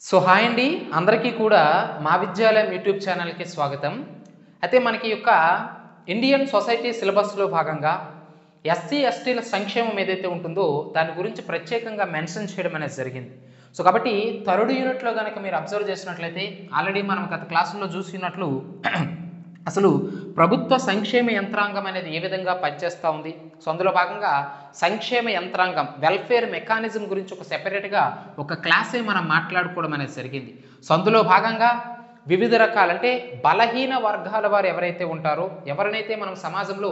So hi అండి, అందరికీ కూడా మా విద్యాలయం యూట్యూబ్ ఛానల్కి స్వాగతం. అయితే మనకి యొక్క ఇండియన్ సొసైటీ సిలబస్లో భాగంగా ఎస్సీ ఎస్టీల సంక్షేమం ఏదైతే ఉంటుందో దాని గురించి ప్రత్యేకంగా మెన్షన్ చేయడం అనేది జరిగింది. సో కాబట్టి థర్డ్ యూనిట్లో కనుక మీరు అబ్జర్వ్ చేసినట్లయితే ఆల్రెడీ మనం గత క్లాసుల్లో చూసినట్లు అసలు ప్రభుత్వ సంక్షేమ యంత్రాంగం అనేది ఏ విధంగా పనిచేస్తూ ఉంది. సో అందులో భాగంగా సంక్షేమ యంత్రాంగం వెల్ఫేర్ మెకానిజం గురించి ఒక సెపరేట్గా ఒక క్లాసే మనం మాట్లాడుకోవడం అనేది జరిగింది. సో అందులో భాగంగా వివిధ రకాలంటే బలహీన వర్గాల వారు ఎవరైతే ఉంటారో, ఎవరినైతే మనం సమాజంలో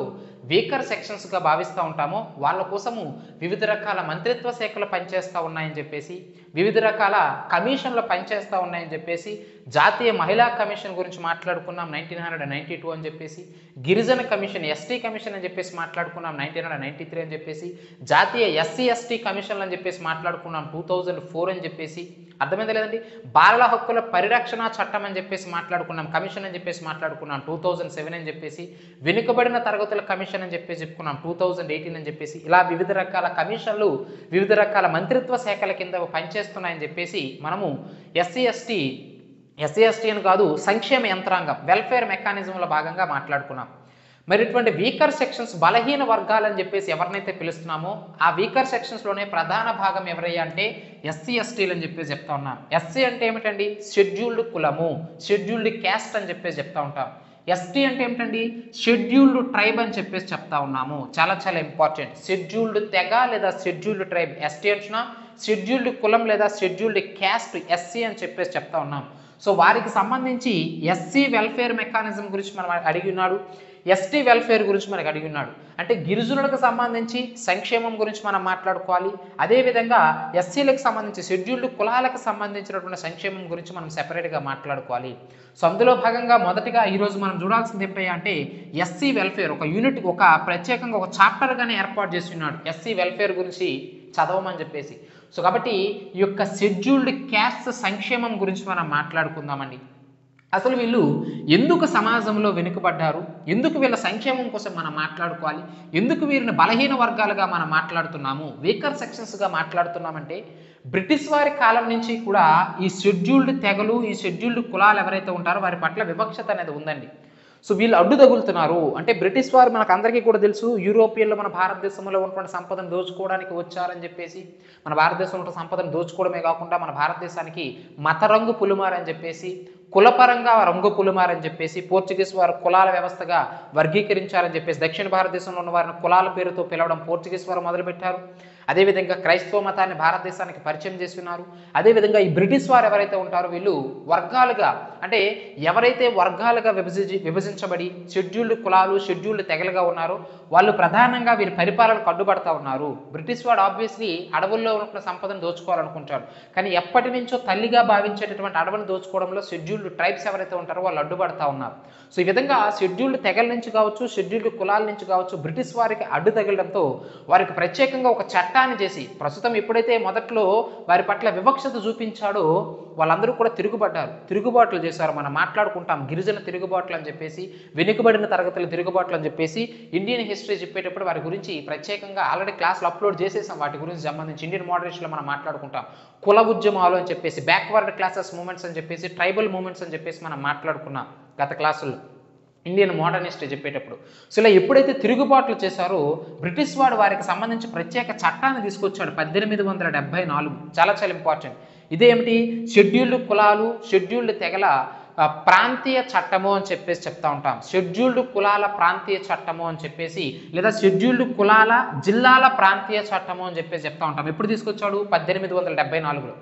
వీకర్ సెక్షన్స్గా భావిస్తూ ఉంటామో వాళ్ళ కోసము వివిధ రకాల మంత్రిత్వ శాఖలు పనిచేస్తూ ఉన్నాయని చెప్పేసి, వివిధ రకాల కమిషన్లు పనిచేస్తూ ఉన్నాయని చెప్పేసి, జాతీయ మహిళా కమిషన్ గురించి మాట్లాడుకున్నాం 1992 అని చెప్పేసి, గిరిజన కమిషన్ ఎస్టీ కమిషన్ అని చెప్పేసి మాట్లాడుకున్నాం 1993 అని చెప్పేసి, జాతీయ ఎస్సీ ఎస్టీ కమిషన్లు అని చెప్పేసి మాట్లాడుకున్నాం 2004 అని చెప్పేసి, అర్థమైందా లేదండి. బాలల హక్కుల పరిరక్షణ చట్టం అని చెప్పేసి మాట్లాడుకున్నాం, కమిషన్ అని చెప్పేసి మాట్లాడుకున్నాం 2007 అని చెప్పేసి, వెనుకబడిన తరగతుల కమిషన్ అని చెప్పేసి చెప్పుకున్నాం 2018 అని చెప్పేసి, ఇలా వివిధ రకాల కమిషన్లు వివిధ రకాల మంత్రిత్వ శాఖల కింద పనిచేస్తున్నాయని చెప్పేసి మనము ఎస్సీ ఎస్టీ అని కాదు సంక్షేమ యంత్రాంగం వెల్ఫేర్ మెకానిజంలో భాగంగా మాట్లాడుకున్నాం. మరి ఇటువంటి వీకర్ సెక్షన్స్ బలహీన వర్గాలని చెప్పేసి ఎవరినైతే పిలుస్తున్నామో ఆ వీకర్ సెక్షన్స్లోనే ప్రధాన భాగం ఎవరయ్యా అంటే ఎస్సీ ఎస్టీలు అని చెప్పేసి చెప్తా ఉన్నాం. ఎస్సీ అంటే ఏమిటండి? షెడ్యూల్డ్ కులము, షెడ్యూల్డ్ క్యాస్ట్ అని చెప్పేసి చెప్తా ఉంటాం. ఎస్టీ అంటే ఏమిటండి? షెడ్యూల్డ్ ట్రైబ్ అని చెప్పేసి చెప్తా ఉన్నాము. చాలా చాలా ఇంపార్టెంట్. షెడ్యూల్డ్ తెగ లేదా షెడ్యూల్డ్ ట్రైబ్ ఎస్టీ అంటున్నా, షెడ్యూల్డ్ కులం లేదా షెడ్యూల్డ్ క్యాస్ట్ ఎస్సీ అని చెప్పేసి చెప్తా ఉన్నాం. సో వారికి సంబంధించి ఎస్సీ వెల్ఫేర్ మెకానిజం గురించి మనం అడిగి ఉన్నాడు, ఎస్టీ వెల్ఫేర్ గురించి మనకు అడిగి ఉన్నాడు. అంటే గిరిజనులకు సంబంధించి సంక్షేమం గురించి మనం మాట్లాడుకోవాలి. అదేవిధంగా ఎస్సీలకు సంబంధించి షెడ్యూల్డ్ కులాలకు సంబంధించినటువంటి సంక్షేమం గురించి మనం సెపరేట్గా మాట్లాడుకోవాలి. సో అందులో భాగంగా మొదటిగా ఈరోజు మనం చూడాల్సింది ఏంటంటే అంటే ఎస్సీ వెల్ఫేర్ ఒక యూనిట్ ఒక ప్రత్యేకంగా ఒక చాప్టర్గానే ఏర్పాటు చేసి ఉన్నాడు ఎస్సీ వెల్ఫేర్ గురించి చదవమని చెప్పేసి. సో కాబట్టి ఈ యొక్క షెడ్యూల్డ్ క్యాస్ట్ సంక్షేమం గురించి మనం మాట్లాడుకుందామండి. అసలు వీళ్ళు ఎందుకు సమాజంలో వెనుకబడ్డారు, ఎందుకు వీళ్ళ సంక్షేమం కోసం మనం మాట్లాడుకోవాలి, ఎందుకు వీరిని బలహీన వర్గాలుగా మనం మాట్లాడుతున్నాము, వీకర్ సెక్షన్స్గా మాట్లాడుతున్నామంటే బ్రిటిష్ వారి కాలం నుంచి కూడా ఈ షెడ్యూల్డ్ తెగలు ఈ షెడ్యూల్డ్ కులాలు ఎవరైతే ఉంటారో వారి పట్ల వివక్షత అనేది ఉందండి. సో వీళ్ళు అడ్డు తగులుతున్నారు. అంటే బ్రిటిష్ వారు మనకు అందరికీ కూడా తెలుసు యూరోపియన్లు మన భారతదేశంలో ఉన్నటువంటి సంపదను దోచుకోవడానికి వచ్చారని చెప్పేసి, మన భారతదేశంలో ఉన్న సంపదను దోచుకోవడమే కాకుండా మన భారతదేశానికి మత రంగు పులిమారని చెప్పేసి, కులపరంగా రంగు పులిమారని చెప్పేసి, పోర్చుగీస్ వారు కులాల వ్యవస్థగా వర్గీకరించారని చెప్పేసి దక్షిణ భారతదేశంలో ఉన్న వారిని కులాల పేరుతో పిలవడం పోర్చుగీస్ వారు మొదలుపెట్టారు. అదేవిధంగా క్రైస్తవ మతాన్ని భారతదేశానికి పరిచయం చేస్తున్నారు. అదేవిధంగా ఈ బ్రిటిష్ వారు ఎవరైతే ఉంటారో వీళ్ళు వర్గాలుగా అంటే ఎవరైతే వర్గాలుగా విభజించబడి షెడ్యూల్డ్ కులాలు షెడ్యూల్డ్ తెగలుగా ఉన్నారో వాళ్ళు ప్రధానంగా వీరి పరిపాలనకు అడ్డుపడతా ఉన్నారు. బ్రిటిష్ వాడు ఆబ్వియస్లీ అడవుల్లో ఉన్న సంపదను దోచుకోవాలనుకుంటాడు, కానీ ఎప్పటి నుంచో తల్లిగా భావించేటటువంటి అడవిని దోచుకోవడంలో షెడ్యూల్డ్ ట్రైబ్స్ ఎవరైతే ఉంటారో వాళ్ళు అడ్డుపడతా ఉన్నారు. సో ఈ విధంగా షెడ్యూల్డ్ తెగల నుంచి కావచ్చు షెడ్యూల్డ్ కులాల నుంచి కావచ్చు బ్రిటిష్ వారికి అడ్డు తగలడంతో వారికి ప్రత్యేకంగా ఒక చట్టాన్ని చేసి ప్రస్తుతం ఎప్పుడైతే మొదట్లో వారి పట్ల వివక్షత చూపించాడో వాళ్ళందరూ కూడా తిరుగుబాట్లు చేశారు. మనం మాట్లాడుకుంటాం గిరిజన తిరుగుబాట్లు అని చెప్పేసి, వెనుకబడిన తరగతుల తిరుగుబాట్లు అని చెప్పేసి ఇండియన్ హిస్టరీ చెప్పేటప్పుడు వారి గురించి ప్రత్యేకంగా ఆల్రెడీ క్లాసులు అప్లోడ్ చేసేసాం. వాటి గురించి సంబంధించి ఇండియన్ మోడరేషన్లో మనం మాట్లాడుకుంటాం. కుల ఉద్యమాలు అని చెప్పేసి, బ్యాక్వర్డ్ క్లాసెస్ మూమెంట్స్ అని చెప్పేసి, ట్రైబల్ మూమెంట్స్ అని చెప్పేసి మనం మాట్లాడుకున్నాం గత క్లాసుల్లో ఇండియన్ మోడర్న్ హిస్టరీ చెప్పేటప్పుడు. సో ఇలా ఎప్పుడైతే తిరుగుబాట్లు చేశారో బ్రిటిష్ వాడు వారికి సంబంధించి ప్రత్యేక చట్టాన్ని తీసుకొచ్చాడు 1874. చాలా చాలా ఇంపార్టెంట్. ఇదేమిటి? షెడ్యూల్డ్ కులాలు షెడ్యూల్డ్ తెగల ప్రాంతీయ చట్టము అని చెప్పేసి చెప్తా ఉంటాం. షెడ్యూల్డ్ కులాల ప్రాంతీయ చట్టము అని చెప్పేసి లేదా షెడ్యూల్డ్ కులాల జిల్లాల ప్రాంతీయ చట్టము అని చెప్పేసి చెప్తా ఉంటాం. ఎప్పుడు తీసుకొచ్చాడు? 1874లో.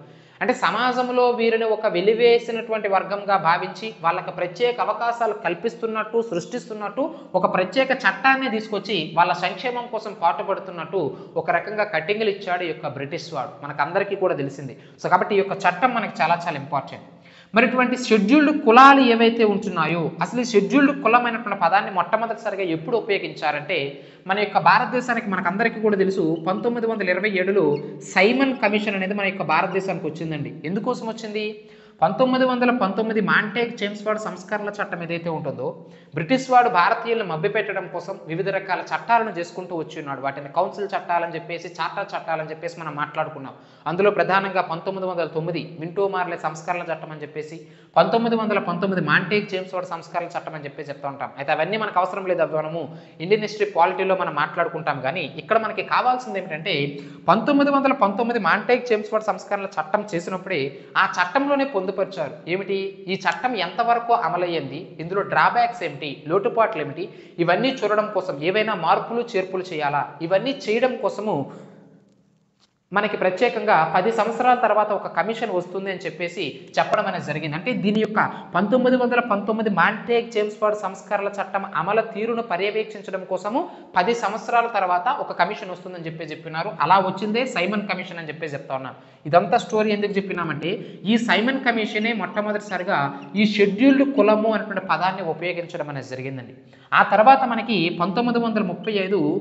అంటే సమాజంలో వీరిని ఒక వెలివేసినటువంటి వర్గంగా భావించి వాళ్ళకి ప్రత్యేక అవకాశాలు కల్పిస్తున్నట్టు సృష్టిస్తున్నట్టు ఒక ప్రత్యేక చట్టాన్ని తీసుకొచ్చి వాళ్ళ సంక్షేమం కోసం పాటుపడుతున్నట్టు ఒక రకంగా కట్టింగులు ఇచ్చాడు ఈ యొక్క బ్రిటిష్ వాడు. మనకందరికీ కూడా తెలిసింది. సో కాబట్టి ఈ యొక్క చట్టం మనకి చాలా చాలా ఇంపార్టెంట్. మరి ఇటువంటి షెడ్యూల్డ్ కులాలు ఏవైతే ఉంటున్నాయో అసలు ఈ షెడ్యూల్డ్ కులమైనటువంటి పదాన్ని మొట్టమొదటిసారిగా ఎప్పుడు ఉపయోగించారంటే మన యొక్క భారతదేశానికి మనకందరికీ కూడా తెలుసు 1927లో సైమన్ కమిషన్ అనేది మన యొక్క భారతదేశానికి వచ్చిందండి. ఎందుకోసం వచ్చింది? 1919 మాంటేగ్ చేమ్స్ఫర్డ్ సంస్కరణల చట్టం ఏదైతే ఉంటుందో బ్రిటిష్ వాడు భారతీయులను మభ్యపెట్టడం కోసం వివిధ రకాల చట్టాలను చేసుకుంటూ వచ్చి ఉన్నాడు. వాటిని కౌన్సిల్ చట్టాలని చెప్పేసి, చార్టర్ చట్టాలని చెప్పేసి మనం మాట్లాడుకున్నాం. అందులో ప్రధానంగా 1909 మింటో మార్లే సంస్కరణల చట్టం అని చెప్పేసి, 1919 మాంటేగ్ చేమ్స్ఫర్డ్ సంస్కరణల చట్టం అని చెప్పేసి చెప్తూ ఉంటాం. అయితే అవన్నీ మనకు అవసరం లేదు, అవి మనము ఇండియన్ హిస్టరీ పాలిటీలో మనం మాట్లాడుకుంటాం. కానీ ఇక్కడ మనకి కావాల్సింది ఏమిటంటే 1919 మాంటేగ్ చేమ్స్ఫర్డ్ సంస్కరణల చట్టం చేసినప్పుడే ఆ చట్టంలోనే పొందుపరిచారు. ఏమిటి ఈ చట్టం ఎంతవరకు అమలయ్యింది, ఇందులో డ్రాబ్యాక్స్ ఏమిటి, లోటుపాట్లు ఏమిటి, ఇవన్నీ చూడడం కోసం ఏవైనా మార్పులు చేర్పులు చేయాలా, ఇవన్నీ చేయడం కోసము మనకి ప్రత్యేకంగా 10 సంవత్సరాల తర్వాత ఒక కమిషన్ వస్తుంది అని చెప్పేసి చెప్పడం అనేది జరిగింది. అంటే దీని యొక్క 1919 మాంటేగ్ చేమ్స్ఫర్డ్ సంస్కరణల చట్టం అమలు తీరును పర్యవేక్షించడం కోసము 10 సంవత్సరాల తర్వాత ఒక కమిషన్ వస్తుందని చెప్పినారు. అలా వచ్చిందే సైమన్ కమిషన్ అని చెప్తా ఉన్నాను. ఇదంతా స్టోరీ ఎందుకు చెప్పినామంటే ఈ సైమన్ కమిషనే మొట్టమొదటిసారిగా ఈ షెడ్యూల్డ్ కులము అనేటువంటి పదాన్ని ఉపయోగించడం అనేది జరిగిందండి. ఆ తర్వాత మనకి 1935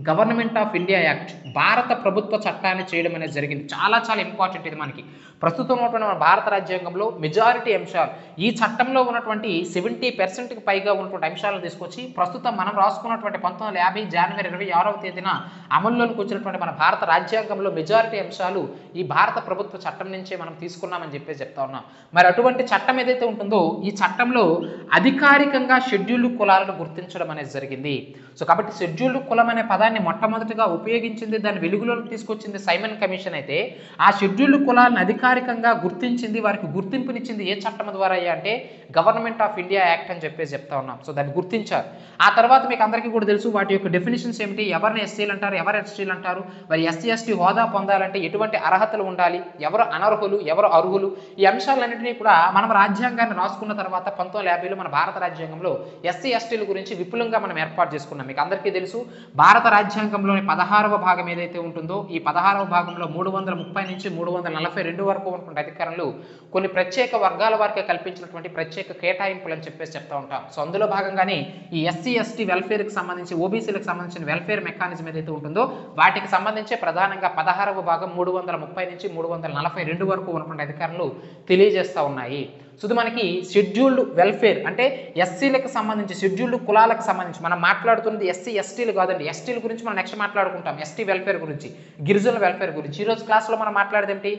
గవర్నమెంట్ ఆఫ్ ఇండియా యాక్ట్, భారత ప్రభుత్వ చట్టాన్ని చేయడం అనేది జరిగింది. చాలా ఇంపార్టెంట్ ఇది మనకి. ప్రస్తుతం ఉన్నటువంటి మన భారత రాజ్యాంగంలో మెజారిటీ అంశాలు ఈ చట్టంలో ఉన్నటువంటి 70%కి పైగా ఉన్నటువంటి అంశాలను తీసుకొచ్చి ప్రస్తుతం మనం రాసుకున్నటువంటి 1950 జనవరి 26వ తేదీన అమల్లోకి వచ్చినటువంటి మన భారత రాజ్యాంగంలో మెజారిటీ అంశాలు ఈ భారత ప్రభుత్వ చట్టం నుంచే మనం తీసుకున్నామని చెప్పేసి చెప్తా ఉన్నాం. మరి అటువంటి చట్టం ఏదైతే ఉంటుందో ఈ చట్టంలో అధికారికంగా షెడ్యూల్డ్ కులాలను గుర్తించడం అనేది జరిగింది. సో కాబట్టి షెడ్యూల్డ్ కులం అనే పదాన్ని మొట్టమొదటిగా ఉపయోగించింది, దాన్ని వెలుగులోకి తీసుకొచ్చింది సైమన్ కమిషన్. అయితే ఆ షెడ్యూల్డ్ కులాలను అధికారికంగా గుర్తించింది, వారికి గుర్తింపునిచ్చింది ఏ చట్టం ద్వారా అంటే గవర్నమెంట్ ఆఫ్ ఇండియా యాక్ట్ అని చెప్పేసి చెప్తా ఉన్నాం. సో దాన్ని గుర్తించారు. ఆ తర్వాత మీకు అందరికీ కూడా తెలుసు వాటి యొక్క డెఫినేషన్స్ ఏమిటి, ఎవరిని ఎస్సీలు అంటారు, ఎవరు ఎస్టీలు అంటారు, మరి ఎస్సీ ఎస్టీ హోదా పొందాలంటే ఎటువంటి అర్హతలు ఉండాలి, ఎవరు అనర్హులు, ఎవరు అర్హులు, ఈ అంశాలన్నింటినీ కూడా మనం రాజ్యాంగాన్ని రాసుకున్న తర్వాత 1950లో మన భారత రాజ్యాంగంలో ఎస్సీ ఎస్టీల గురించి విపులంగా మనం ఏర్పాటు చేసుకున్నాం. మీకు అందరికీ తెలుసు భారత రాజ్యాంగంలోని 16వ భాగం ఏదైతే ఉంటుందో ఈ 16వ భాగంలో 330 నుంచి 342 వరకు ఉన్నటువంటి అధికారులు కొన్ని ప్రత్యేక వర్గాల వారికి కల్పించినటువంటి ప్రత్యేక కేటాయింపులు అని చెప్పేసి చెప్తా ఉంటాం. సో అందులో భాగంగానే ఈ ఎస్సీ ఎస్టీ వెల్ఫేర్కి సంబంధించి, ఓబీసీలకు సంబంధించిన వెల్ఫేర్ మెకానిజం ఏదైతే ఉంటుందో వాటికి సంబంధించి ప్రధానంగా 16వ భాగం 330 నుంచి 342 వరకు ఉన్నటువంటి అధికారులు తెలియజేస్తూ ఉన్నాయి. సో ఇది మనకి షెడ్యూల్డ్ వెల్ఫేర్ అంటే ఎస్సీలకు సంబంధించి, షెడ్యూల్డ్ కులాలకు సంబంధించి మనం మాట్లాడుతున్నది ఎస్సీ ఎస్టీలు కాదండి. ఎస్టీల గురించి మనం నెక్స్ట్ మాట్లాడుకుంటాం, ఎస్టీ వెల్ఫేర్ గురించి, గిరిజనుల వెల్ఫేర్ గురించి. ఈరోజు క్లాస్లో మనం మాట్లాడేది ఏంటి,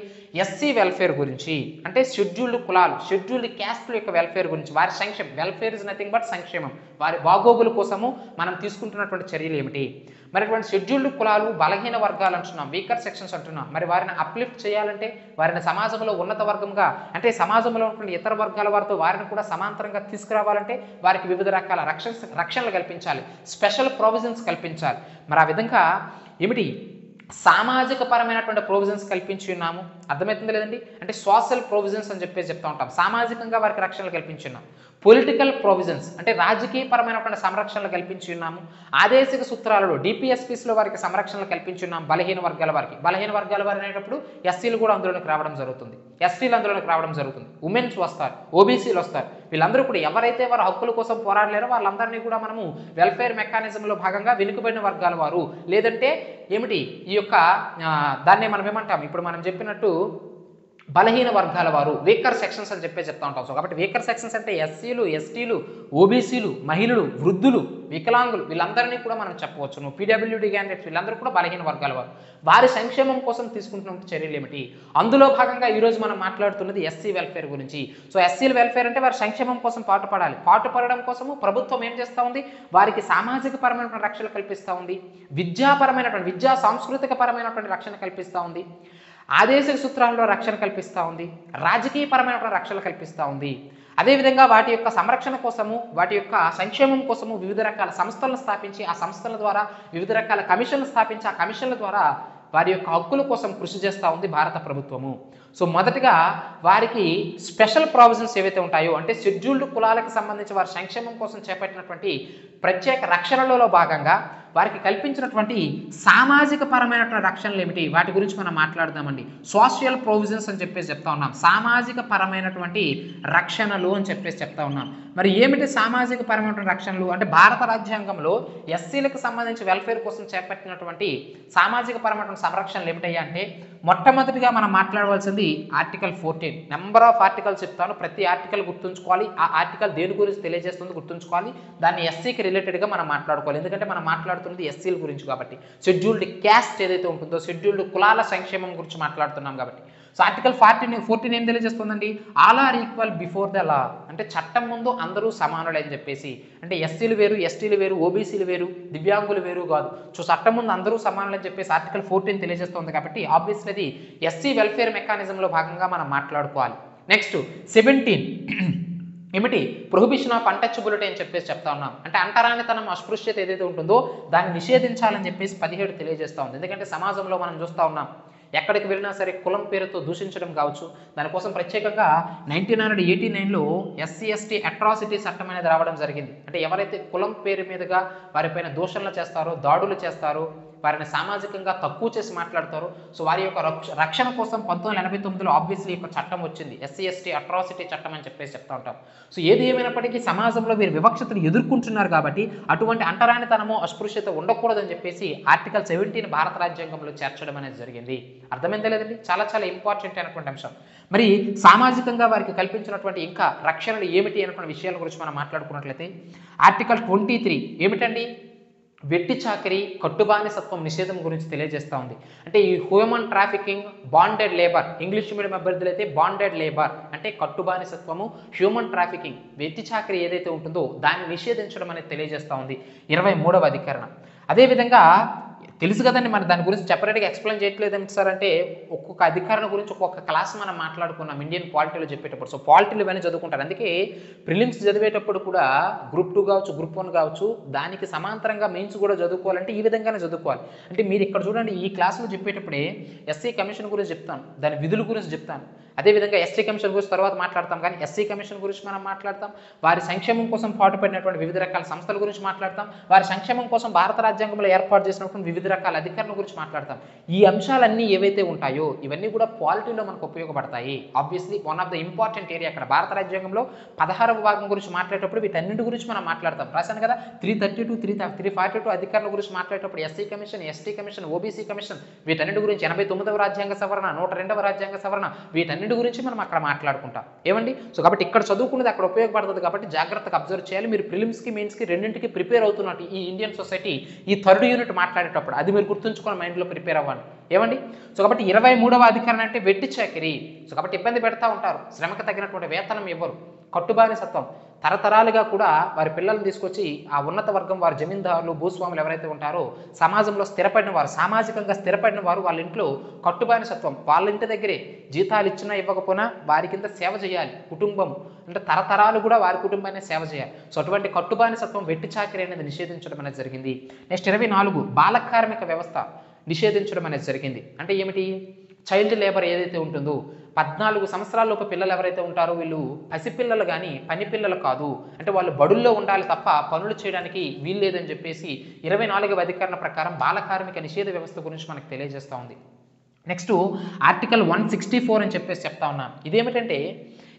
ఎస్సీ వెల్ఫేర్ గురించి, అంటే షెడ్యూల్డ్ కులాలు, షెడ్యూల్డ్ క్యాస్ట్ల యొక్క వెల్ఫేర్ గురించి, వారి సంక్షేమం. వెల్ఫేర్ ఇస్ నథింగ్ బట్ సంక్షేమం, వారి బాగోగుల కోసము మనం తీసుకుంటున్నటువంటి చర్యలు ఏమిటి. మరి అటువంటి షెడ్యూల్డ్ కులాలు, బలహీన వర్గాలు అంటున్నాం, వీకర్ సెక్షన్స్ అంటున్నాం. మరి వారిని అప్లిఫ్ట్ చేయాలంటే వారిని సమాజంలో ఉన్నత వర్గంగా, అంటే సమాజంలో ఉన్నటువంటి ఇతర వర్గాల వారితో వారిని కూడా సమాంతరంగా తీసుకురావాలంటే వారికి వివిధ రకాల రక్షణలు కల్పించాలి, స్పెషల్ ప్రొవిజన్స్ కల్పించాలి. మరి ఆ విధంగా ఏమిటి సామాజిక పరమైనటువంటి ప్రొవిజన్స్ కల్పించి ఉన్నాము. అర్థమవుతుంది లేదండి, అంటే సోషల్ ప్రొవిజన్స్ అని చెప్పేసి చెప్తా ఉంటాం. సామాజికంగా వారికి రక్షణలు కల్పించి ఉన్నాం. పొలిటికల్ ప్రొవిజన్స్ అంటే రాజకీయ పరమైనటువంటి సంరక్షణలు కల్పించి ఉన్నాము. ఆదేశిక సూత్రాలలో డిపిఎస్పీస్లో వారికి సంరక్షణలు కల్పించి ఉన్నాం. బలహీన వర్గాల వారికి, బలహీన వర్గాల వారు అనేటప్పుడు ఎస్సీలు కూడా అందులోకి రావడం జరుగుతుంది, ఎస్టీలు అందులోకి రావడం జరుగుతుంది, ఉమెన్స్ వస్తారు, ఓబీసీలు వస్తారు. వీళ్ళందరూ కూడా ఎవరైతే వారి హక్కుల కోసం పోరాడలేరో వాళ్ళందరినీ కూడా మనము వెల్ఫేర్ మెకానిజంలో భాగంగా వెనుకబడిన వర్గాల వారు, లేదంటే ఏమిటి ఈ యొక్క దాన్ని మనం ఏమంటాం, ఇప్పుడు మనం చెప్పినట్టు బలహీన వర్గాల వారు, వీకర్ సెక్షన్స్ అని చెప్తా ఉంటాం. సో కాబట్టి వీకర్ సెక్షన్స్ అంటే ఎస్సీలు, ఎస్టీలు, ఓబీసీలు, మహిళలు, వృద్ధులు, వికలాంగులు, వీళ్ళందరినీ కూడా మనం చెప్పవచ్చు. పీడబ్ల్యూడీ క్యాండిడేట్స్ వీళ్ళందరూ కూడా బలహీన వర్గాల వారు. వారి సంక్షేమం కోసం తీసుకుంటున్న చర్యలు ఏమిటి, అందులో భాగంగా ఈరోజు మనం మాట్లాడుతున్నది ఎస్సీ వెల్ఫేర్ గురించి. సో ఎస్సీల వెల్ఫేర్ అంటే వారి సంక్షేమం కోసం పాటుపడాలి. పాటుపడడం కోసము ప్రభుత్వం ఏం చేస్తూ ఉంది, వారికి సామాజిక పరమైనటువంటి రక్షణ కల్పిస్తూ ఉంది, విద్యాపరమైనటువంటి, విద్యా సాంస్కృతిక పరమైనటువంటి రక్షణ కల్పిస్తూ ఉంది, ఆదేశిక సూత్రాల్లో రక్షణ కల్పిస్తూ ఉంది, రాజకీయ పరమైనటువంటి రక్షణ కల్పిస్తూ ఉంది. అదేవిధంగా వాటి యొక్క సంరక్షణ కోసము, వాటి యొక్క సంక్షేమం కోసము వివిధ రకాల సంస్థలను స్థాపించి, ఆ సంస్థల ద్వారా వివిధ రకాల కమిషన్లు స్థాపించి, ఆ కమిషన్ల ద్వారా వారి యొక్క హక్కుల కోసం కృషి చేస్తూ ఉంది భారత ప్రభుత్వము. సో మొదటిగా వారికి స్పెషల్ ప్రావిజన్స్ ఏవైతే ఉంటాయో, అంటే షెడ్యూల్డ్ కులాలకు సంబంధించి వారి సంక్షేమం కోసం చేపట్టినటువంటి ప్రత్యేక రక్షణలలో భాగంగా వారికి కల్పించినటువంటి సామాజిక పరమైనటువంటి రక్షణలు ఏమిటి, వాటి గురించి మనం మాట్లాడదామండి. సోషల్ ప్రొవిజన్స్ అని చెప్పేసి చెప్తా ఉన్నాం, సామాజిక పరమైనటువంటి రక్షణలు అని చెప్పేసి చెప్తా ఉన్నాం. మరి ఏమిటి సామాజిక పరమైనటువంటి రక్షణలు అంటే భారత రాజ్యాంగంలో ఎస్సీలకు సంబంధించి వెల్ఫేర్ కోసం చేపట్టినటువంటి సామాజిక పరమైనటువంటి సంరక్షణలు ఏమిటయ్యా అంటే మొట్టమొదటిగా మనం మాట్లాడవలసింది ఆర్టికల్ 14. నెంబర్ ఆఫ్ ఆర్టికల్స్ చెప్తాను, ప్రతి ఆర్టికల్ గుర్తుంచుకోవాలి. ఆ ఆర్టికల్ దేని గురించి తెలియజేస్తుంది గుర్తుంచుకోవాలి. దాన్ని ఎస్సీకి రిలేటెడ్గా మనం మాట్లాడుకోవాలి, ఎందుకంటే మనం మాట్లాడుతున్నది ఎస్సీల గురించి కాబట్టి. షెడ్యూల్డ్ క్యాస్ట్ ఏదైతే ఉంటుందో, షెడ్యూల్డ్ కులాల సంక్షేమం గురించి మాట్లాడుతున్నాం కాబట్టి. సో ఆర్టికల్ 14 ఏం తెలియజేస్తుందండి? All are equal before the law, అంటే చట్టం ముందు అందరూ సమానులే అని చెప్పేసి. అంటే ఎస్సీలు వేరు, ఎస్టీలు వేరు, ఓబీసీలు వేరు, దివ్యాంగులు వేరు కాదు. సో చట్టం ముందు అందరూ సమానులు అని చెప్పేసి ఆర్టికల్ 14 తెలియజేస్తుంది కాబట్టి ఆబ్వియస్లీ అది ఎస్సీ వెల్ఫేర్ మెకానిజంలో భాగంగా మనం మాట్లాడుకోవాలి. నెక్స్ట్ 17 ఏమిటి? ప్రొహిబిషన్ ఆఫ్ అన్టచబిలిటీ అని చెప్పేసి చెప్తా ఉన్నాం. అంటే అంటరానితనం, అస్పృశ్యత ఏదైతే ఉంటుందో దాన్ని నిషేధించాలని చెప్పేసి 17 తెలియజేస్తూ ఉంది. ఎందుకంటే సమాజంలో మనం చూస్తూ ఉన్నాం, ఎక్కడికి వెళ్ళినా సరే కులం పేరుతో దూషించడం కావచ్చు. దానికోసం ప్రత్యేకంగా 1989లో SC/ST అట్రాసిటీ చట్టం అనేది రావడం జరిగింది. అంటే ఎవరైతే కులం పేరు మీదుగా వారిపైన దూషణలు చేస్తారో, దాడులు చేస్తారో, వారిని సామాజికంగా తక్కువ చేసి మాట్లాడతారు. సో వారి యొక్క రక్షణ కోసం 1989లో ఆబ్వియస్లీ ఒక చట్టం వచ్చింది, SC/ST అట్రాసిటీ చట్టం అని చెప్పేసి చెప్తా ఉంటాం. సో ఏది ఏమైనప్పటికీ సమాజంలో వీరు వివక్షతను ఎదుర్కొంటున్నారు కాబట్టి అటువంటి అంటరానితనము, అస్పృశ్యత ఉండకూడదని చెప్పేసి ఆర్టికల్ 17 భారత రాజ్యాంగంలో చేర్చడం అనేది జరిగింది. అర్థమైందే లేదండి? చాలా చాలా ఇంపార్టెంట్ అయినటువంటి అంశం. మరి సామాజికంగా వారికి కల్పించినటువంటి ఇంకా రక్షణలు ఏమిటి అనేటువంటి విషయాల గురించి మనం మాట్లాడుకున్నట్లయితే ఆర్టికల్ 23 ఏమిటండి? వెట్టి చాకరీ, కట్టుబానిసత్వం నిషేధం గురించి తెలియజేస్తూ ఉంది. అంటే ఈ human trafficking, bonded labour, English medium అభ్యర్థులు అయితే బాండెడ్ లేబర్ అంటే కట్టుబానిసత్వము, హ్యూమన్ ట్రాఫికింగ్, వెట్టి చాకరీ ఏదైతే ఉంటుందో దాన్ని నిషేధించడం అనేది తెలియజేస్తూ ఉంది 23వ అధికరణం. అదేవిధంగా తెలుసు కదండి, మరి దాని గురించి సెపరేట్గా ఎక్స్ప్లెయిన్ చేయట్లేదు ఏంటి సార్ అంటే ఒక్కొక్క అధికారణ గురించి ఒక్కొక్క క్లాస్ మనం మాట్లాడుకున్నాం ఇండియన్ పాలిటీలో చెప్పేటప్పుడు. సో పాలిటీలు ఇవన్నీ చదువుకుంటారు. అందుకే ప్రిలిమ్స్ చదివేటప్పుడు కూడా గ్రూప్ 2 కావచ్చు, గ్రూప్ 1 కావచ్చు, దానికి సమాంతరంగా మెయిన్స్ కూడా చదువుకోవాలంటే ఈ విధంగానే చదువుకోవాలి. అంటే మీరు ఇక్కడ చూడండి, ఈ క్లాసులో చెప్పేటప్పుడే ఎస్సీ కమిషన్ గురించి చెప్తాను, దాని విధుల గురించి చెప్తాను. అదేవిధంగా ఎస్టీ కమిషన్ గురించి తర్వాత మాట్లాడతాం, కానీ ఎస్సీ కమిషన్ గురించి మనం మాట్లాడతాం. వారి సంక్షేమం కోసం పాటుపడినటువంటి వివిధ రకాల సంస్థల గురించి మాట్లాడతాం. వారి సంక్షేమం కోసం భారత రాజ్యాంగంలో ఏర్పాటు చేసినటువంటి వివిధ రకాల అధికారుల గురించి మాట్లాడతాం. ఈ అంశాలన్నీ ఏవైతే ఉంటాయో ఇవన్నీ కూడా పాలిటీలో మనకు ఉపయోగపడతాయి. Obviously one of the important area అక్కడ భారత రాజ్యాంగంలో 16వ భాగం గురించి మాట్లాడేటప్పుడు వీటన్నింటి గురించి మనం మాట్లాడతాం. రాశాను కదా, 332, 342 అధికారుల గురించి మాట్లాడేటప్పుడు SC commission, ST commission, OBC commission, వీటన్నిటి గురించి 89వ రాజ్యాంగ సవరణ, 102వ రాజ్యాంగ సవరణ, వీటన్నిటి గురించి మనం అక్కడ మాట్లాడుకుంటాం ఏమండి. సో కాబట్టి ఇక్కడ చదువుకున్నది అక్కడ ఉపయోగపడుతుంది కాబట్టి జాగ్రత్తగా అబ్జర్వ్ చేయాలి. మీరు ప్రిలిమ్స్కి, మెయిన్స్కి రెండింటికి ప్రిపేర్ అవుతున్నట్టు ఈ ఇండియన్ సొసైటీ ఈ 3rd యూనిట్ మాట్లాడేటప్పుడు అది మీరు గుర్తుంచుకొని మైండ్లో ప్రిపేర్ అవ్వండి ఏమండి. సో కాబట్టి 23వ అధికరణ అంటే వెట్టి చాకిరీ. సో కాబట్టి ఇబ్బంది పెడతా ఉంటారు, శ్రమకు తగినటువంటి వేతనం ఇవ్వరు, కట్టుబానిసత్వం, తరతరాలుగా కూడా వారి పిల్లల్ని తీసుకొచ్చి ఆ ఉన్నత వర్గం వారి జమీందారులు, భూస్వాములు ఎవరైతే ఉంటారో సమాజంలో స్థిరపడిన వారు, సామాజికంగా స్థిరపడిన వారు, వాళ్ళ ఇంట్లో కట్టుబానిసత్వం, వాళ్ళ ఇంటి దగ్గరే జీతాలు ఇచ్చినా ఇవ్వకపోయినా వారి కింద సేవ చేయాలి. కుటుంబం అంటే తరతరాలు కూడా వారి కుటుంబాన్ని సేవ చేయాలి. సో అటువంటి కట్టుబానిసత్వం, వెట్టి చాకిరీ అనేది నిషేధించడం అనేది జరిగింది. నెక్స్ట్ 24 బాల కార్మిక వ్యవస్థ నిషేధించడం అనేది జరిగింది. అంటే ఏమిటి? చైల్డ్ లేబర్ ఏదైతే ఉంటుందో 14 సంవత్సరాలలోపు పిల్లలు ఎవరైతే ఉంటారో వీళ్ళు పసిపిల్లలు కానీ పని పిల్లలు కాదు, అంటే వాళ్ళు బడుల్లో ఉండాలి తప్ప పనులు చేయడానికి వీలు లేదని చెప్పేసి 24వ అధికరణ ప్రకారం బాల కార్మిక నిషేధ వ్యవస్థ గురించి మనకు తెలియజేస్తూ ఉంది. నెక్స్ట్ ఆర్టికల్ 164 అని చెప్పేసి చెప్తా ఉన్నాను. ఇదేమిటంటే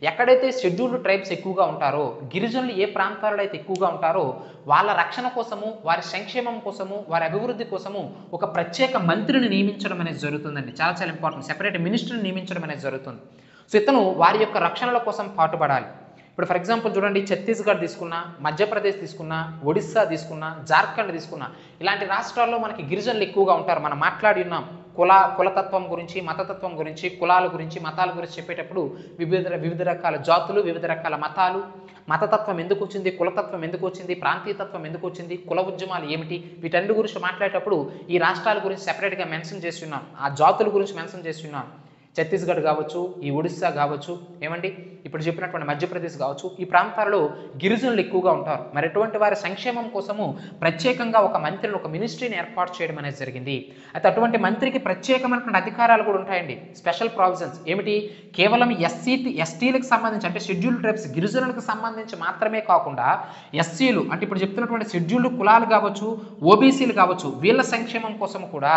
ఎక్కడైతే షెడ్యూల్డ్ ట్రైబ్స్ ఎక్కువగా ఉంటారో, గిరిజనులు ఏ ప్రాంతాల్లో అయితే ఎక్కువగా ఉంటారో వాళ్ళ రక్షణ కోసము, వారి సంక్షేమం కోసము, వారి అభివృద్ధి కోసము ఒక ప్రత్యేక మంత్రిని నియమించడం అనేది జరుగుతుందండి. చాలా చాలా ఇంపార్టెంట్. సెపరేట్ మినిస్టర్ని నియమించడం అనేది జరుగుతుంది. సో ఇతను వారి యొక్క రక్షణల కోసం పాటుపడాలి. ఇప్పుడు ఫర్ ఎగ్జాంపుల్ చూడండి, ఛత్తీస్గఢ్ తీసుకున్నా, మధ్యప్రదేశ్ తీసుకున్నా, ఒడిస్సా తీసుకున్నా, జార్ఖండ్ తీసుకున్నా, ఇలాంటి రాష్ట్రాల్లో మనకి గిరిజనులు ఎక్కువగా ఉంటారు. మనం మాట్లాడి ఉన్నాం కులతత్వం గురించి, మతతత్వం గురించి, కులాల గురించి, మతాల గురించి చెప్పేటప్పుడు వివిధ రకాల జాతులు, వివిధ రకాల మతాలు, మతతత్వం ఎందుకు వచ్చింది, కులతత్వం ఎందుకు వచ్చింది, ప్రాంతీయతత్వం ఎందుకు వచ్చింది, కుల ఉద్యమాలు ఏమిటి, వీటన్నిటి గురించి మాట్లాడేటప్పుడు ఈ రాష్ట్రాల గురించి సెపరేట్గా మెన్షన్ చేసి ఉన్నాం, ఆ జాతుల గురించి మెన్షన్ చేసి ఉన్నాం. ఛత్తీస్గఢ్ కావచ్చు, ఈ ఒడిస్సా కావచ్చు, ఏమండి ఇప్పుడు చెప్పినటువంటి మధ్యప్రదేశ్ కావచ్చు, ఈ ప్రాంతాలలో గిరిజనులు ఎక్కువగా ఉంటారు. మరి ఎటువంటి వారి సంక్షేమం కోసము ప్రత్యేకంగా ఒక మంత్రిని, ఒక మినిస్ట్రీని ఏర్పాటు చేయడం అనేది జరిగింది. అయితే అటువంటి మంత్రికి ప్రత్యేకమైనటువంటి అధికారాలు కూడా ఉంటాయండి, స్పెషల్ ప్రావిజన్స్. ఏమిటి? కేవలం ఎస్టీలకు సంబంధించి అంటే షెడ్యూల్డ్ ట్రైబ్స్ గిరిజనులకు సంబంధించి మాత్రమే కాకుండా ఎస్సీలు అంటే ఇప్పుడు చెప్తున్నటువంటి షెడ్యూల్డ్ కులాలు కావచ్చు, ఓబీసీలు కావచ్చు, వీళ్ళ సంక్షేమం కోసం కూడా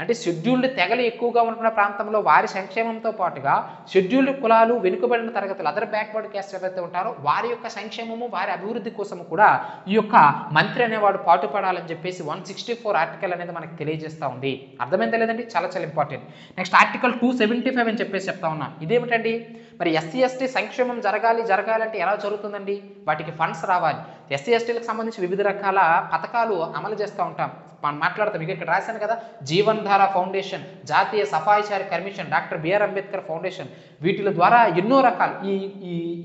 అంటే షెడ్యూల్డ్ తెగలు ఎక్కువగా ఉంటున్న ప్రాంతంలో వారి సంక్షేమంతో పాటుగా షెడ్యూల్డ్ కులాలు, వెనుకబడిన తరగతులు, అదర్ బ్యాక్వర్డ్ క్యాస్ట్ ఎవరైతే ఉంటారో వారి యొక్క సంక్షేమము, వారి అభివృద్ధి కోసం కూడా ఈ యొక్క మంత్రి అనేవాడు పాటుపడాలని చెప్పేసి 164 ఆర్టికల్ అనేది మనకి తెలియజేస్తూ ఉంది. అర్థమైందా లేదండి? చాలా చాలా ఇంపార్టెంట్. నెక్స్ట్ ఆర్టికల్ 275 అని చెప్పేసి చెప్తా ఉన్నా. ఇదేమిటండి? మరి ఎస్సీ ఎస్టీ సంక్షేమం జరగాలంటే ఎలా జరుగుతుందండి? వాటికి ఫండ్స్ రావాలి. ఎస్సీ ఎస్టీలకు సంబంధించి వివిధ రకాల పథకాలు అమలు చేస్తూ ఉంటాం, మనం మాట్లాడతాం. ఇక ఇక్కడ రాశాను కదా, జీవన్ ధార ఫౌండేషన్, జాతీయ సఫాయిచారి కమిషన్, డాక్టర్ బిఆర్ అంబేద్కర్ ఫౌండేషన్, వీటి ద్వారా ఎన్నో రకాలు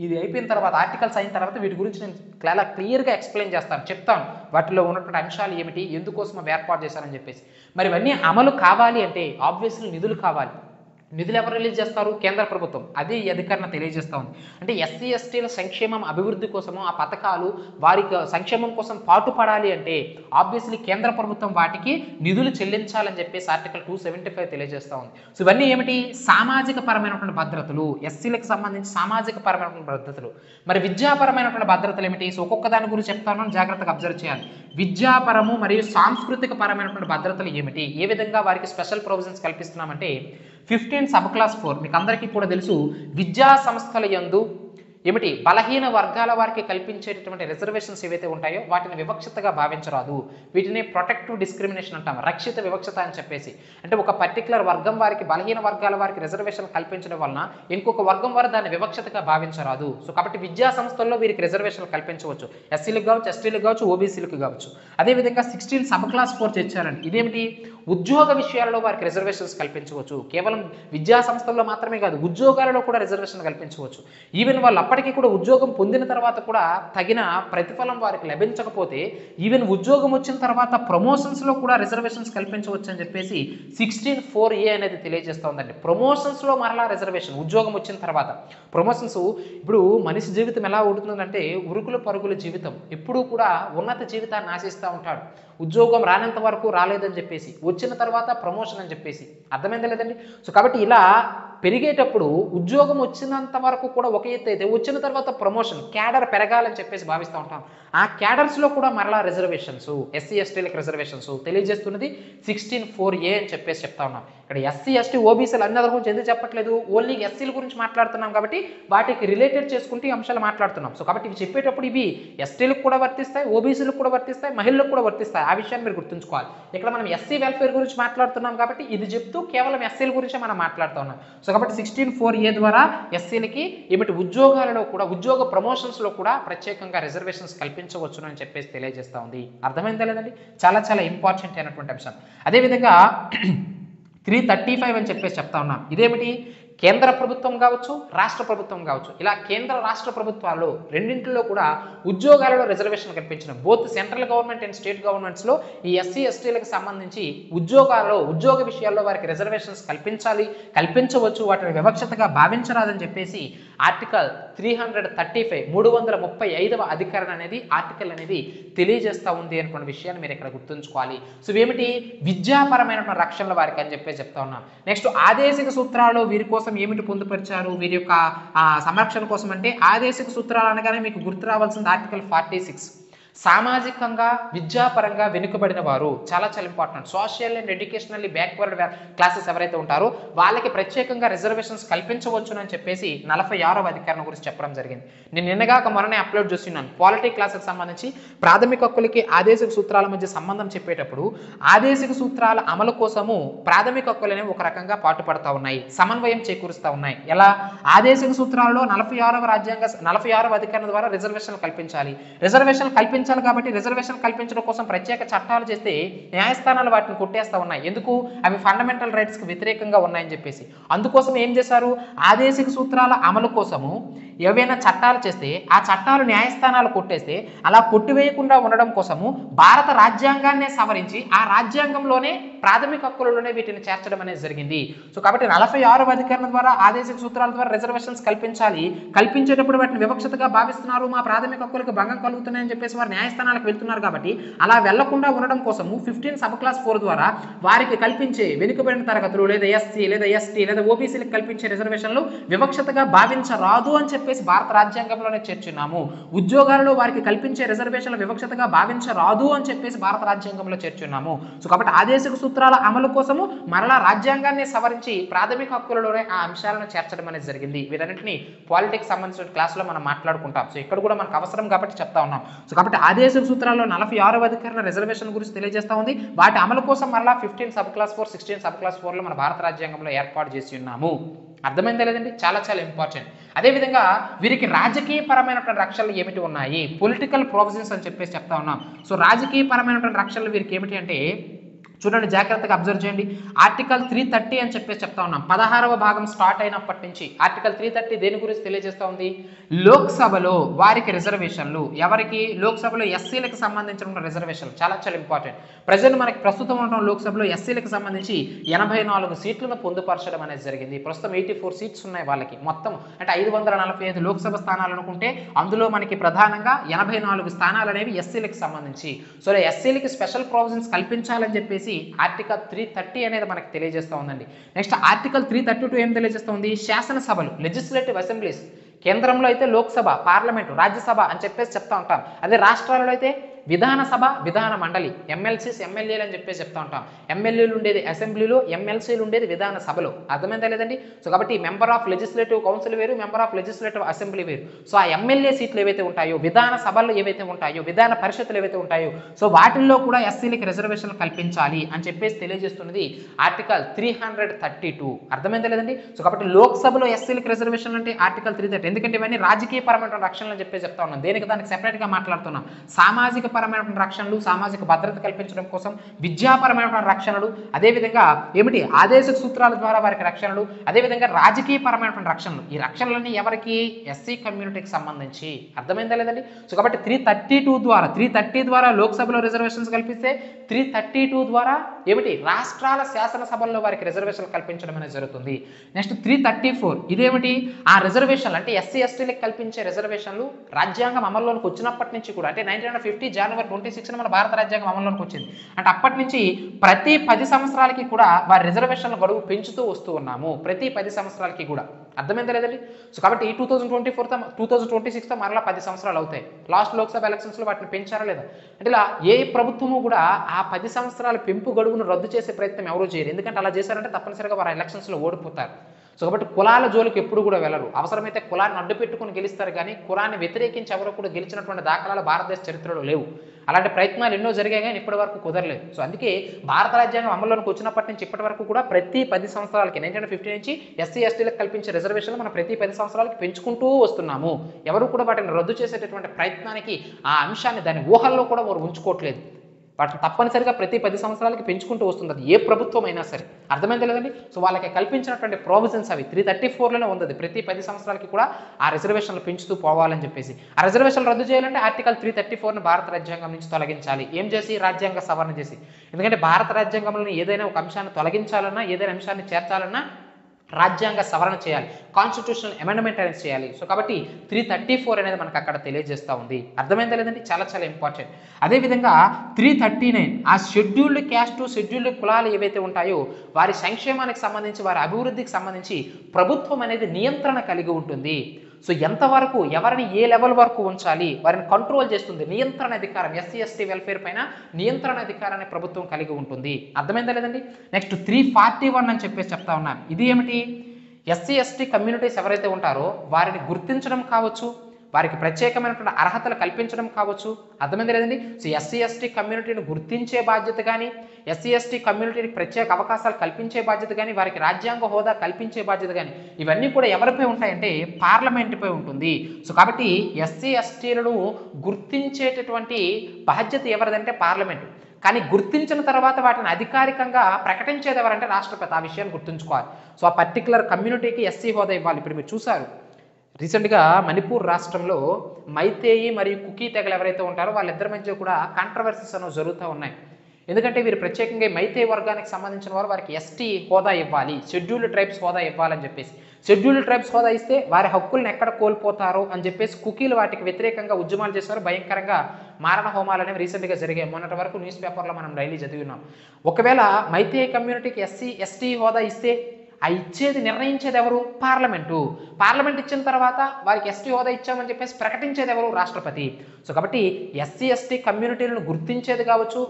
ఇది అయిపోయిన తర్వాత, ఆర్టికల్స్ అయిన తర్వాత వీటి గురించి నేను చాలా క్లియర్గా ఎక్స్ప్లెయిన్ చేస్తాను, చెప్తాను వాటిలో ఉన్నటువంటి అంశాలు ఏమిటి, ఎందుకోసం అవి ఏర్పాటు చేశారని చెప్పేసి. మరి ఇవన్నీ అమలు కావాలి అంటే ఆబ్వియస్లీ నిధులు కావాలి. నిధులు ఎవరు రిలీజ్ చేస్తారు? కేంద్ర ప్రభుత్వం. అది ఈ అధికరణ తెలియజేస్తూ ఉంది. అంటే ఎస్సీ ఎస్టీల సంక్షేమం, అభివృద్ధి కోసము ఆ పథకాలు వారికి సంక్షేమం కోసం పాటుపడాలి అంటే ఆబ్వియస్లీ కేంద్ర ప్రభుత్వం వాటికి నిధులు చెల్లించాలని చెప్పేసి ఆర్టికల్ 275 తెలియజేస్తూ ఉంది. సో ఇవన్నీ ఏమిటి? సామాజిక పరమైనటువంటి భద్రతలు, ఎస్సీలకు సంబంధించి సామాజిక పరమైనటువంటి భద్రతలు. మరి విద్యాపరమైనటువంటి భద్రతలు ఏమిటి? సో ఒక్కొక్క దాని గురించి చెప్తాను, జాగ్రత్తగా అబ్జర్వ్ చేయాలి. విద్యాపరము మరియు సాంస్కృతిక పరమైనటువంటి భద్రతలు ఏమిటి? ఏ విధంగా వారికి స్పెషల్ ప్రొవిజన్స్ కల్పిస్తున్నామంటే 15 సబ్ క్లాస్ 4 మీకు అందరికీ కూడా తెలుసు. విద్యా సంస్థల యందు ఏమిటి? బలహీన వర్గాల వారికి కల్పించేటటువంటి రిజర్వేషన్స్ ఏవైతే ఉంటాయో వాటిని వివక్షతగా భావించరాదు. వీటిని ప్రొటెక్టివ్ డిస్క్రిమినేషన్ అంటాం, రక్షిత వివక్షత అని చెప్పేసి. అంటే ఒక పర్టికులర్ వర్గం వారికి, బలహీన వర్గాల వారికి రిజర్వేషన్ కల్పించడం వలన ఇంకొక వర్గం వారు దాన్ని వివక్షతగా భావించరాదు. సో కాబట్టి విద్యా సంస్థల్లో వీరికి రిజర్వేషన్లు కల్పించవచ్చు, ఎస్సీలకు కావచ్చు, ఎస్టీలకు కావచ్చు, ఓబీసీలకు కావచ్చు. అదేవిధంగా 16 సబ్ క్లాస్ 4 తెచ్చారండి. ఇదేమిటి? ఉద్యోగ విషయాలలో వారికి రిజర్వేషన్స్ కల్పించవచ్చు. కేవలం విద్యా సంస్థల్లో మాత్రమే కాదు, ఉద్యోగాలలో కూడా రిజర్వేషన్ కల్పించవచ్చు. ఈవెన్ వాళ్ళు అప్పటికీ కూడా ఉద్యోగం పొందిన తర్వాత కూడా తగిన ప్రతిఫలం వారికి లభించకపోతే ఈవెన్ ఉద్యోగం వచ్చిన తర్వాత ప్రమోషన్స్లో కూడా రిజర్వేషన్స్ కల్పించవచ్చు అని చెప్పేసి 16(4)A అనేది తెలియజేస్తుందండి. ప్రమోషన్స్లో మరలా రిజర్వేషన్, ఉద్యోగం వచ్చిన తర్వాత ప్రమోషన్స్. ఇప్పుడు మనిషి జీవితం ఎలా ఉంటుందంటే ఉరుకుల పరుగుల జీవితం, ఎప్పుడూ కూడా ఉన్నత జీవితాన్ని ఆశిస్తూ ఉంటాడు. ఉద్యోగం రానంత వరకు రాలేదని చెప్పేసి, వచ్చిన తర్వాత ప్రమోషన్ అని చెప్పేసి. అర్థమైందా లేదండి? సో కాబట్టి ఇలా పెరిగేటప్పుడు ఉద్యోగం వచ్చినంత వరకు కూడా ఒక ఎత్తు అయితే, వచ్చిన తర్వాత ప్రమోషన్, క్యాడర్ పెరగాలని చెప్పేసి భావిస్తూ ఉంటాం. ఆ క్యాడర్స్లో కూడా మరలా రిజర్వేషన్స్, ఎస్సీ ఎస్టీలకు రిజర్వేషన్స్ తెలియజేస్తున్నది 16(4)A అని చెప్పేసి చెప్తా ఉన్నాం. ఇక్కడ ఎస్సీ ఎస్టీ ఓబీసీలు అన్ని గురించి ఎందుకు చెప్పట్లేదు? ఓన్లీ ఎస్సీల గురించి మాట్లాడుతున్నాం కాబట్టి వాటికి రిలేటెడ్ చేసుకుంటూ ఈ అంశాలు మాట్లాడుతున్నాం. సో కాబట్టి ఇవి చెప్పేటప్పుడు ఇవి ఎస్టీలకు కూడా వర్తిస్తాయి, ఓబీసీలకు కూడా వర్తిస్తాయి, మహిళలకు కూడా వర్తిస్తాయి. ఆ విషయాన్ని మీరు గుర్తుంచుకోవాలి. ఇక్కడ మనం ఎస్సీ వెల్ఫేర్ గురించి మాట్లాడుతున్నాం కాబట్టి ఇది చెప్తూ కేవలం ఎస్సీల గురించే మనం మాట్లాడుతున్నాం. సో కాబట్టి 16(4)A ద్వారా ఎస్సీలకి ఏమిటి? ఉద్యోగాలలో కూడా, ఉద్యోగ ప్రమోషన్స్లో కూడా ప్రత్యేకంగా రిజర్వేషన్స్ కల్పించవచ్చును అని చెప్పేసి తెలియజేస్తూ ఉంది. అర్థమైందా లేదండి? చాలా చాలా ఇంపార్టెంట్ అయినటువంటి అంశం. అదేవిధంగా 335 అని చెప్పేసి చెప్తా ఉన్నాం. ఇదేమిటి? కేంద్ర ప్రభుత్వం కావచ్చు, రాష్ట్ర ప్రభుత్వం కావచ్చు, ఇలా కేంద్ర రాష్ట్ర ప్రభుత్వాల్లో రెండింటిలో కూడా ఉద్యోగాలలో రిజర్వేషన్ కల్పించడం. Both central government and state గవర్నమెంట్స్లో ఈ ఎస్సీ ఎస్టీలకు సంబంధించి ఉద్యోగ విషయాల్లో వారికి రిజర్వేషన్స్ కల్పించవచ్చు, వాటిని వివక్షతగా భావించరాదని చెప్పేసి ఆర్టికల్ 335వ అధికరణ అనేది ఆర్టికల్ అనేది తెలియజేస్తూ ఉంది అనేటువంటి విషయాన్ని మీరు ఇక్కడ గుర్తుంచుకోవాలి. సో ఏమిటి? విద్యాపరమైనటువంటి రక్షణల వారికి అని చెప్పేసి చెప్తా ఉన్నాం. నెక్స్ట్ ఆదేశిక సూత్రాలు వీరి కోసం ఏమిటి పొందుపరిచారు? వీరి యొక్క సంరక్షణ కోసం అంటే ఆదేశిక సూత్రాలు అనగానే మీకు గుర్తు రావాల్సింది ఆర్టికల్ 46. సామాజికంగా, విద్యాపరంగా వెనుకబడిన వారు, చాలా చాలా important. Social and educationally backward classes ఎవరైతే ఉంటారో వాళ్ళకి ప్రత్యేకంగా రిజర్వేషన్స్ కల్పించవచ్చునని చెప్పేసి 46వ అధికరణ గురించి చెప్పడం జరిగింది. నేను నిన్నగాక మొన్ననే అప్లోడ్ చేస్తున్నాను. పాలిటీ క్లాస్కి సంబంధించి ప్రాథమిక హక్కులకి ఆదేశిక సూత్రాల మధ్య సంబంధం చెప్పేటప్పుడు ఆదేశిక సూత్రాల అమలు కోసము ప్రాథమిక హక్కులు అనేవి ఒక రకంగా పాటుపడతా ఉన్నాయి, సమన్వయం చేకూరుస్తూ ఉన్నాయి. ఎలా? ఆదేశిక సూత్రాల్లో 46వ అధికరణ ద్వారా రిజర్వేషన్లు కల్పించాలి. కాబట్టి రిజర్వేషన్ కల్పించడం కోసం ప్రత్యేక చట్టాలు చేస్తే న్యాయస్థానాలు వాటిని కొట్టేస్తా ఉన్నాయి. ఎందుకు? అవి ఫండమెంటల్ రైట్స్కి వ్యతిరేకంగా ఉన్నాయని చెప్పేసి. అందుకోసం ఏం చేశారు? ఆదేశిక సూత్రాల అమలు కోసము ఏవైనా చట్టాలు చేస్తే ఆ చట్టాలు న్యాయస్థానాలు కొట్టేస్తే అలా కొట్టివేయకుండా ఉండడం కోసము భారత రాజ్యాంగాన్నే సవరించి ఆ రాజ్యాంగంలోనే ప్రాథమిక హక్కులలోనే వీటిని చేర్చడం అనేది జరిగింది. సో కాబట్టి 46వ అధికరణ ద్వారా ఆదేశిక సూత్రాల ద్వారా రిజర్వేషన్స్ కల్పించాలి. కల్పించేటప్పుడు వాటిని వివక్షతగా భావిస్తున్నారు, మా ప్రాథమిక హక్కులకు భంగం కలుగుతున్నాయని చెప్పేసి వారు న్యాయస్థానాలకు వెళ్తున్నారు కాబట్టి అలా వెళ్లకుండా ఉండడం కోసము 15 సబ్ క్లాస్ 4 ద్వారా వారికి కల్పించే వెనుకబడిన తరగతులు లేదా ఎస్సీ లేదా ఎస్టీ లేదా ఓబీసీలకు కల్పించే రిజర్వేషన్లు వివక్షతగా భావించరాదు అని చెప్పేసి భారత రాజ్యాంగంలోనే చేర్చున్నాము. ఉద్యోగాలలో వారికి కల్పించే రిజర్వేషన్లు వివక్షతగా భావించరాదు అని చెప్పేసి భారత రాజ్యాంగంలో చేర్చున్నాము. సో కాబట్టి ఆదేశిక సూత్రాల అమలు కోసము మరలా రాజ్యాంగాన్ని సవరించి ప్రాథమిక హక్కులలోనే ఆ అంశాలను చేర్చడం అనేది జరిగింది. వీటన్నింటినీ పాలిటిక్స్ సంబంధించిన క్లాసులో మనం మాట్లాడుకుంటాం. సో ఇక్కడ కూడా మనకు అవసరం కాబట్టి చెప్తా ఉన్నాం. సో కాబట్టి ఆదేశిక సూత్రాల్లో 46వ అధికరణ రిజర్వేషన్ గురించి తెలియజేస్తా ఉంది. వాటి అమలు కోసం మరలా 15 సబ్ క్లాస్ 4, 16 సబ్ క్లాస్ 4లో మన భారత రాజ్యాంగంలో ఏర్పాటు చేసి ఉన్నాము. అర్థమైందా లేదండి? చాలా చాలా ఇంపార్టెంట్. అదేవిధంగా వీరికి రాజకీయపరమైనటువంటి రక్షణలు ఏమిటి ఉన్నాయి, పొలిటికల్ ప్రొవిజన్స్ అని చెప్పేసి చెప్తా ఉన్నాం. సో రాజకీయపరమైనటువంటి రక్షణలు వీరికి ఏమిటి అంటే చూడండి, జాగ్రత్తగా అబ్జర్వ్ చేయండి. ఆర్టికల్ 330 అని చెప్పేసి చెప్తా ఉన్నాం. 16వ భాగం స్టార్ట్ అయినప్పటి నుంచి ఆర్టికల్ 330 దేని గురించి తెలియజేస్తూ ఉంది? లోక్సభలో వారికి రిజర్వేషన్లు, ఎవరికి? లోక్సభలో ఎస్సీలకు సంబంధించిన రిజర్వేషన్లు. చాలా చాలా ఇంపార్టెంట్. ప్రజెంట్ మనకి ప్రస్తుతం ఉండడం లోక్సభలో ఎస్సీలకు సంబంధించి 84 సీట్లను పొందుపరచడం అనేది జరిగింది. ప్రస్తుతం 84 సీట్స్ ఉన్నాయి వాళ్ళకి. మొత్తం అంటే 545 లోక్సభ స్థానాలు అనుకుంటే అందులో మనకి ప్రధానంగా 84 స్థానాలు అనేవి ఎస్సీలకు సంబంధించి. సో ఎస్సీలకి స్పెషల్ ప్రొవిజన్స్ కల్పించాలని చెప్పేసి ఆర్టికల్ 330 అనేది మనకు తెలియజేస్తూ ఉందండి. నెక్స్ట్ ఆర్టికల్ 332 ఏం తెలియజేస్తూ ఉంది? శాసనసభలు, లెజిస్లేటివ్ అసెంబ్లీస్. కేంద్రంలో అయితే లోక్సభ, పార్లమెంటు, రాజ్యసభ అని చెప్పేసి చెప్తా ఉంటాం. అదే రాష్ట్రాలలో అయితే విధానసభ, విధాన మండలి, ఎమ్మెల్సీస్, ఎమ్మెల్యేలు అని చెప్పేసి చెప్తా ఉంటాం. ఎమ్మెల్యేలు ఉండేది అసెంబ్లీలో, ఎమ్మెల్సీలు ఉండేది విధానసభలో. అర్థమైందా లేదండి? సో కాబట్టి మెంబర్ ఆఫ్ లెజిస్లేటివ్ కౌన్సిల్ వేరు, మెంబర్ ఆఫ్ లెజిస్లేటివ్ అసెంబ్లీ వేరు. సో ఆ ఎమ్మెల్యే సీట్లు ఏవైతే ఉంటాయో, విధాన సభలు ఏవైతే ఉంటాయో, విధాన పరిషత్తులు ఏవైతే ఉంటాయో, సో వాటిల్లో కూడా ఎస్సీలకి రిజర్వేషన్లు కల్పించాలి అని చెప్పేసి తెలియజేస్తున్నది ఆర్టికల్ 332. అర్థమైందా లేదండి? సో కాబట్టి లోక్సభలో ఎస్సీలకి రిజర్వేషన్లు అంటే ఆర్టికల్ 330. ఎందుకంటే ఇవన్నీ రాజకీయపరమైన రక్షణలు అని చెప్పేసి చెప్తా ఉన్నాం. దేనికి దానికి సెపరేట్గా మాట్లాడుతున్నాం. సామాజిక పరమైన రక్షణలు, సామాజిక భద్రత కల్పించడం కోసం విద్యాపరమైన రక్షణలు, అదేవిధంగా ఏమిటి ఆదేశిక సూత్రాల ద్వారా వారికి రక్షణలు, అదేవిధంగా రాజకీయపరమైన రక్షణలు. ఈ రక్షణలన్నీ ఎవరికి? ఎస్సీ కమ్యూనిటీకి సంబంధించి. అర్థమైందా లేదండి? సో కాబట్టి 330 ద్వారా లోక్సభలో రిజర్వేషన్స్ కల్పిస్తే 332 ద్వారా ఏమిటి రాష్ట్రాల శాసనసభల్లో వారికి రిజర్వేషన్లు కల్పించడం అనేది జరుగుతుంది. నెక్స్ట్ 334 ఇదేమిటి? ఆ రిజర్వేషన్లు అంటే ఎస్సీ ఎస్టీలకు కల్పించే రిజర్వేషన్లు రాజ్యాంగం అమల్లోకి వచ్చినప్పటి నుంచి కూడా, అంటే 1950 జనవరి 26 మన భారత రాజ్యాంగం అమల్లోకి వచ్చింది. అంటే అప్పటి నుంచి ప్రతి 10 సంవత్సరాలకి కూడా వారి రిజర్వేషన్ల గడువు పెంచుతూ వస్తూ ఉన్నాము. ప్రతి 10 సంవత్సరాలకి కూడా. అర్థమైందా లేదండి? సో కాబట్టి 2026తో మరలా 10 సంవత్సరాలు అవుతాయి. లాస్ట్ లోక్సభ ఎలక్షన్స్లో వాటిని పెంచారా లేదా? అంటే ఇలా ఏ ప్రభుత్వము కూడా ఆ 10 సంవత్సరాల పెంపు గడువును రద్దు చేసే ప్రయత్నం ఎవరూ చేయరు. ఎందుకంటే అలా చేశారంటే తప్పనిసరిగా వారు ఎలక్షన్స్లో ఓడిపోతారు. సో కాబట్టి కులాల జోలికి ఎప్పుడు కూడా వెళ్ళరు. అవసరమైతే కులాన్ని అడ్డు పెట్టుకుని గెలుస్తారు, కానీ కులాన్ని వ్యతిరేకించి ఎవరు కూడా గెలిచినటువంటి దాఖలాలు భారతదేశ చరిత్రలో లేవు. అలాంటి ప్రయత్నాలు ఎన్నో జరిగాయి, కానీ ఇప్పటి వరకు కుదరలేదు. సో అందుకే భారత రాజ్యాంగం అమల్లోకి వచ్చినప్పటి నుంచి ఇప్పటి వరకు కూడా ప్రతి 10 సంవత్సరాలకి 1950 నుంచి ఎస్సీ ఎస్టీలకు కల్పించే రిజర్వేషన్లు మనం ప్రతి 10 సంవత్సరాలకి పెంచుకుంటూ వస్తున్నాము. ఎవరు కూడా వాటిని రద్దు చేసేటటువంటి ప్రయత్నానికి ఆ అంశాన్ని దాని ఊహల్లో కూడా వారు ఉంచుకోవట్లేదు. వాటిని తప్పనిసరిగా ప్రతి 10 సంవత్సరాలకి పెంచుకుంటూ వస్తుంది, అది ఏ ప్రభుత్వం అయినా సరే. అర్థమైంది లేదండి? సో వాళ్ళకి కల్పించినటువంటి ప్రొవిజన్స్ అవి 334లోనే ఉంది. ప్రతి 10 సంవత్సరాలకి కూడా ఆ రిజర్వేషన్లు పెంచుతూ పోవాలని చెప్పేసి. ఆ రిజర్వేషన్లు రద్దు చేయాలంటే ఆర్టికల్ 334ను భారత రాజ్యాంగం నుంచి తొలగించాలి. ఏం చేసి? రాజ్యాంగ సవరణ చేసి. ఎందుకంటే భారత రాజ్యాంగంలో ఏదైనా ఒక అంశాన్ని తొలగించాలన్నా, ఏదైనా అంశాన్ని చేర్చాలన్నా రాజ్యాంగ సవరణ చేయాలి, కాన్స్టిట్యూషనల్ అమెండ్మెంట్ అనేది చేయాలి. సో కాబట్టి 334 అనేది మనకు అక్కడ తెలియజేస్తూ ఉంది. అర్థమైందా లేదండి? చాలా చాలా ఇంపార్టెంట్. అదేవిధంగా 339 ఆ షెడ్యూల్డ్ క్యాస్ట్, షెడ్యూల్డ్ కులాలు ఏవైతే ఉంటాయో వారి సంక్షేమానికి సంబంధించి, వారి అభివృద్ధికి సంబంధించి ప్రభుత్వం అనేది నియంత్రణ కలిగి ఉంటుంది. సో ఎంతవరకు ఎవరిని ఏ లెవెల్ వరకు ఉంచాలి వారిని కంట్రోల్ చేస్తుంది నియంత్రణ అధికారం. ఎస్సీ ఎస్టీ వెల్ఫేర్ పైన నియంత్రణ అధికారాన్ని ప్రభుత్వం కలిగి ఉంటుంది. అర్థమైందా లేదండి? నెక్స్ట్ 341 అని చెప్పేసి చెప్తా ఉన్నాను. ఇది ఏమిటి? ఎస్సీ ఎస్టీ కమ్యూనిటీస్ ఎవరైతే ఉంటారో వారిని గుర్తించడం కావచ్చు, వారికి ప్రత్యేకమైనటువంటి అర్హతలు కల్పించడం కావచ్చు. అర్థమైంది లేదండి? సో ఎస్సీ ఎస్టీ కమ్యూనిటీని గుర్తించే బాధ్యత కానీ, ఎస్సీ ఎస్టీ కమ్యూనిటీకి ప్రత్యేక అవకాశాలు కల్పించే బాధ్యత కానీ, వారికి రాజ్యాంగ హోదా కల్పించే బాధ్యత కానీ ఇవన్నీ కూడా ఎవరిపై ఉంటాయంటే పార్లమెంటుపై ఉంటుంది. సో కాబట్టి ఎస్సీ ఎస్టీలను గుర్తించేటటువంటి బాధ్యత ఎవరిదంటే పార్లమెంటు. కానీ గుర్తించిన తర్వాత వాటిని అధికారికంగా ప్రకటించేది ఎవరంటే రాష్ట్రపతి. ఆ విషయాన్ని గుర్తుంచుకోవాలి. సో ఆ పర్టికులర్ కమ్యూనిటీకి ఎస్సీ హోదా ఇవ్వాలి. ఇప్పుడు మీరు చూసారు రీసెంట్గా మణిపూర్ రాష్ట్రంలో మైతేయి మరియు కుకీ తెగలు ఎవరైతే ఉంటారో వాళ్ళిద్దరి మధ్య కూడా కాంట్రవర్సీస్ అనేవి జరుగుతూ ఉన్నాయి. ఎందుకంటే వీరు ప్రత్యేకంగా మైతేయి వర్గానికి సంబంధించిన వారు వారికి ఎస్టీ హోదా ఇవ్వాలి, షెడ్యూల్డ్ ట్రైబ్స్ హోదా ఇవ్వాలని చెప్పేసి. షెడ్యూల్డ్ ట్రైబ్స్ హోదా ఇస్తే వారి హక్కులను ఎక్కడ కోల్పోతారో అని చెప్పేసి కుకీలు వాటికి వ్యతిరేకంగా ఉద్యమాలు చేశారు. భయంకరంగా మారణ హోమాలు అనేవి రీసెంట్గా జరిగాయి. మొన్నటి వరకు న్యూస్ పేపర్లో మనం డైలీ చదివినాం. ఒకవేళ మైతేయ కమ్యూనిటీకి ఎస్సీ ఎస్టీ హోదా ఇస్తే ఆ ఇచ్చేది నిర్ణయించేది ఎవరు? పార్లమెంటు. పార్లమెంట్ ఇచ్చిన తర్వాత వారికి ఎస్టీ హోదా ఇచ్చామని చెప్పేసి ప్రకటించేది ఎవరు? రాష్ట్రపతి. సో కాబట్టి ఎస్సీ ఎస్టీ కమ్యూనిటీలను గుర్తించేది కావచ్చు,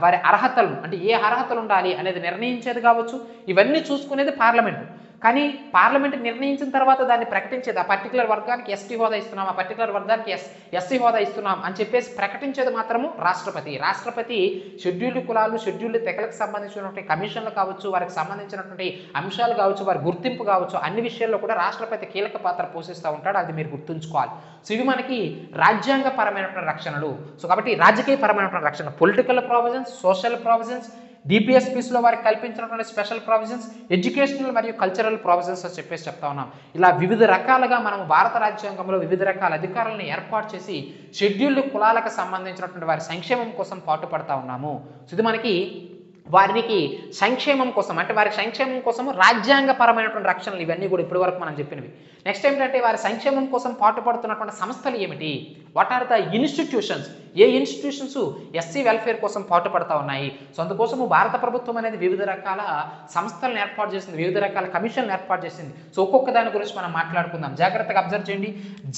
వారి అర్హతలు అంటే ఏ అర్హతలు ఉండాలి అనేది నిర్ణయించేది కావచ్చు, ఇవన్నీ చూసుకునేది పార్లమెంటు. కానీ పార్లమెంట్ నిర్ణయించిన తర్వాత దాన్ని ప్రకటించేది ఆ పర్టికులర్ వర్గానికి ఎస్టీ హోదా ఇస్తున్నాం, ఆ పర్టికులర్ వర్గానికి ఎస్సీ హోదా ఇస్తున్నాం అని చెప్పేసి ప్రకటించేది మాత్రము రాష్ట్రపతి. రాష్ట్రపతి షెడ్యూల్డ్ కులాలు, షెడ్యూల్డ్ తెగలకు సంబంధించినటువంటి కమిషన్లు కావచ్చు, వారికి సంబంధించినటువంటి అంశాలు కావచ్చు, వారి గుర్తింపు కావచ్చు, అన్ని విషయాల్లో కూడా రాష్ట్రపతి కీలక పాత్ర పోషిస్తూ ఉంటాడు. అది మీరు గుర్తుంచుకోవాలి. సో ఇవి మనకి రాజ్యాంగపరమైనటువంటి రక్షణలు. సో కాబట్టి రాజకీయపరమైనటువంటి రక్షణ, పొలిటికల్ ప్రావిజన్స్, సోషల్ ప్రావిజన్స్, డిపిఎస్పీస్లో వారికి కల్పించినటువంటి స్పెషల్ ప్రావిజన్స్, ఎడ్యుకేషనల్ మరియు కల్చరల్ ప్రావిజన్స్ అని చెప్పేసి చెప్తా ఉన్నాం. ఇలా వివిధ రకాలుగా మనం భారత రాజ్యాంగంలో వివిధ రకాల అధికారులను ఏర్పాటు చేసి షెడ్యూల్డ్ కులాలకు సంబంధించినటువంటి వారి సంక్షేమం కోసం పాటుపడతా ఉన్నాము. సో ఇది మనకి వారికి సంక్షేమం కోసం అంటే వారి సంక్షేమం కోసం రాజ్యాంగపరమైనటువంటి రక్షణలు ఇవన్నీ కూడా ఇప్పటి వరకు మనం చెప్పినవి. నెక్స్ట్ ఏంటంటే వారి సంక్షేమం కోసం పాటుపడుతున్నటువంటి సంస్థలు ఏమిటి? What are the institutions? ఏ ఇన్స్టిట్యూషన్స్ ఎస్సీ వెల్ఫేర్ కోసం పాటుపడతా ఉన్నాయి? సో అందుకోసము భారత ప్రభుత్వం అనేది వివిధ రకాల సంస్థలను ఏర్పాటు చేసింది, వివిధ రకాల కమిషన్లు ఏర్పాటు చేసింది. సో ఒక్కొక్క దాని గురించి మనం మాట్లాడుకుందాం. జాగ్రత్తగా అబ్జర్వ్ చేయండి.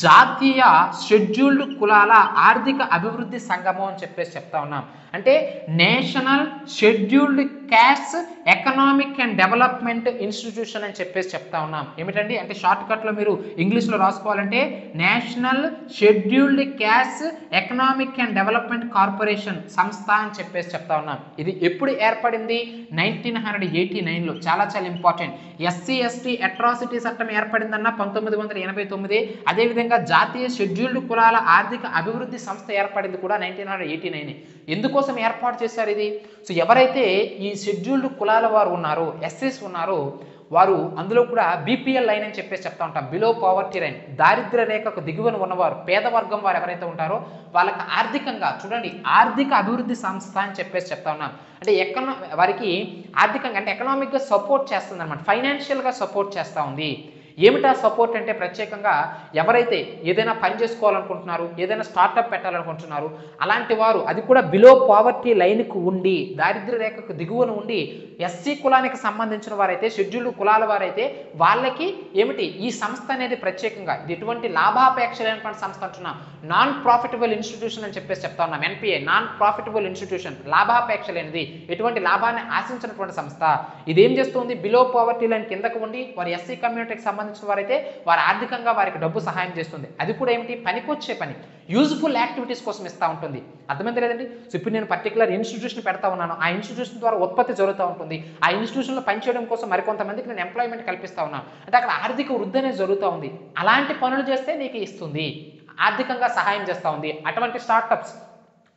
జాతీయ షెడ్యూల్డ్ కులాల ఆర్థిక అభివృద్ధి సంఘము అని చెప్పేసి చెప్తా ఉన్నాం. అంటే national scheduled caste economic and development institution అని చెప్పేసి చెప్తా ఉన్నాం. ఏమిటండి అంటే షార్ట్ కట్లో మీరు ఇంగ్లీష్లో రాసుకోవాలంటే national scheduled caste economic and development corporation సంస్థ అని చెప్పేసి చెప్తా ఉన్నాం. ఇది ఎప్పుడు ఏర్పడింది? 1989లో. చాలా చాలా ఇంపార్టెంట్. ఎస్సీ ఎస్టీ అట్రాసిటీ చట్టం ఏర్పడిందన్న 1989. అదేవిధంగా జాతీయ షెడ్యూల్డ్ కులాల ఆర్థిక అభివృద్ధి సంస్థ ఏర్పడింది కూడా 1989. ఎందుకోసం ఏర్పాటు చేశారు ఇది? సో ఎవరైతే ఈ షెడ్యూల్డ్ కులాల వారు ఉన్నారో, ఎస్సీస్ ఉన్నారో, వారు అందులో కూడా బీపీఎల్ లైన్ అని చెప్పేసి చెప్తా ఉంటాం, బిలో పావర్టీ లైన్, దారిద్ర్య రేఖకు దిగువన ఉన్నవారు, పేద వర్గం వారు ఎవరైతే ఉంటారో వాళ్ళకి ఆర్థికంగా చూడండి ఆర్థిక అభివృద్ధి సంస్థ అని చెప్పేసి చెప్తా ఉన్నాం. అంటే వారికి ఆర్థికంగా అంటే ఎకనామిక్గా సపోర్ట్ చేస్తుంది అనమాట, ఫైనాన్షియల్గా సపోర్ట్ చేస్తూ ఉంది. ఏమిటా సపోర్ట్ అంటే ప్రత్యేకంగా ఎవరైతే ఏదైనా పని చేసుకోవాలనుకుంటున్నారు, ఏదైనా స్టార్టప్ పెట్టాలనుకుంటున్నారు, అలాంటి వారు అది కూడా బిలో పావర్టీ లైన్కు ఉండి, దారిద్ర్య రేఖకు దిగువన ఉండి, ఎస్సీ కులానికి సంబంధించిన వారైతే, షెడ్యూల్డ్ కులాల వారైతే వాళ్ళకి ఏమిటి ఈ సంస్థ అనేది ప్రత్యేకంగా ఇది ఎటువంటి లాభాపేక్ష లేనటువంటి సంస్థ అంటున్నాం. నాన్ ప్రాఫిటబుల్ ఇన్స్టిట్యూషన్ అని చెప్పేసి చెప్తా ఉన్నాం. ఎన్పిఐ నాన్ ప్రాఫిటబుల్ ఇన్స్టిట్యూషన్, లాభాపేక్ష లేనిది, ఎటువంటి లాభాన్ని ఆశించినటువంటి సంస్థ. ఇదేం చేస్తుంది? బిలో పావర్టీ లైన్ కిందకు ఉండి వారి ఎస్సీ కమ్యూనిటీకి సంబంధించిన వారైతే వారు ఆర్థికంగా వారికి డబ్బు సహాయం చేస్తుంది. అది కూడా ఏమిటి? పనికొచ్చే పని, యూజ్ఫుల్ యాక్టివిటీస్ కోసం ఇస్తూ ఉంటుంది. అర్థమైంది లేదండి? సో ఇప్పుడు నేను పర్టికులర్ ఇన్స్టిట్యూషన్ పెడతా ఉన్నాను, ఆ ఇన్స్టిట్యూషన్ ద్వారా ఉత్పత్తి జరుగుతూ ఉంటుంది, ఆ ఇన్స్టిట్యూషన్లో పనిచేయడం కోసం మరికొంతమందికి నేను ఎంప్లాయ్మెంట్ కల్పిస్తా ఉన్నాను అంటే అక్కడ ఆర్థిక వృద్ధి అనేది జరుగుతూ ఉంది. అలాంటి పనులు చేస్తే నీకు ఇస్తుంది, ఆర్థికంగా సహాయం చేస్తూ ఉంది. అటువంటి స్టార్టప్స్,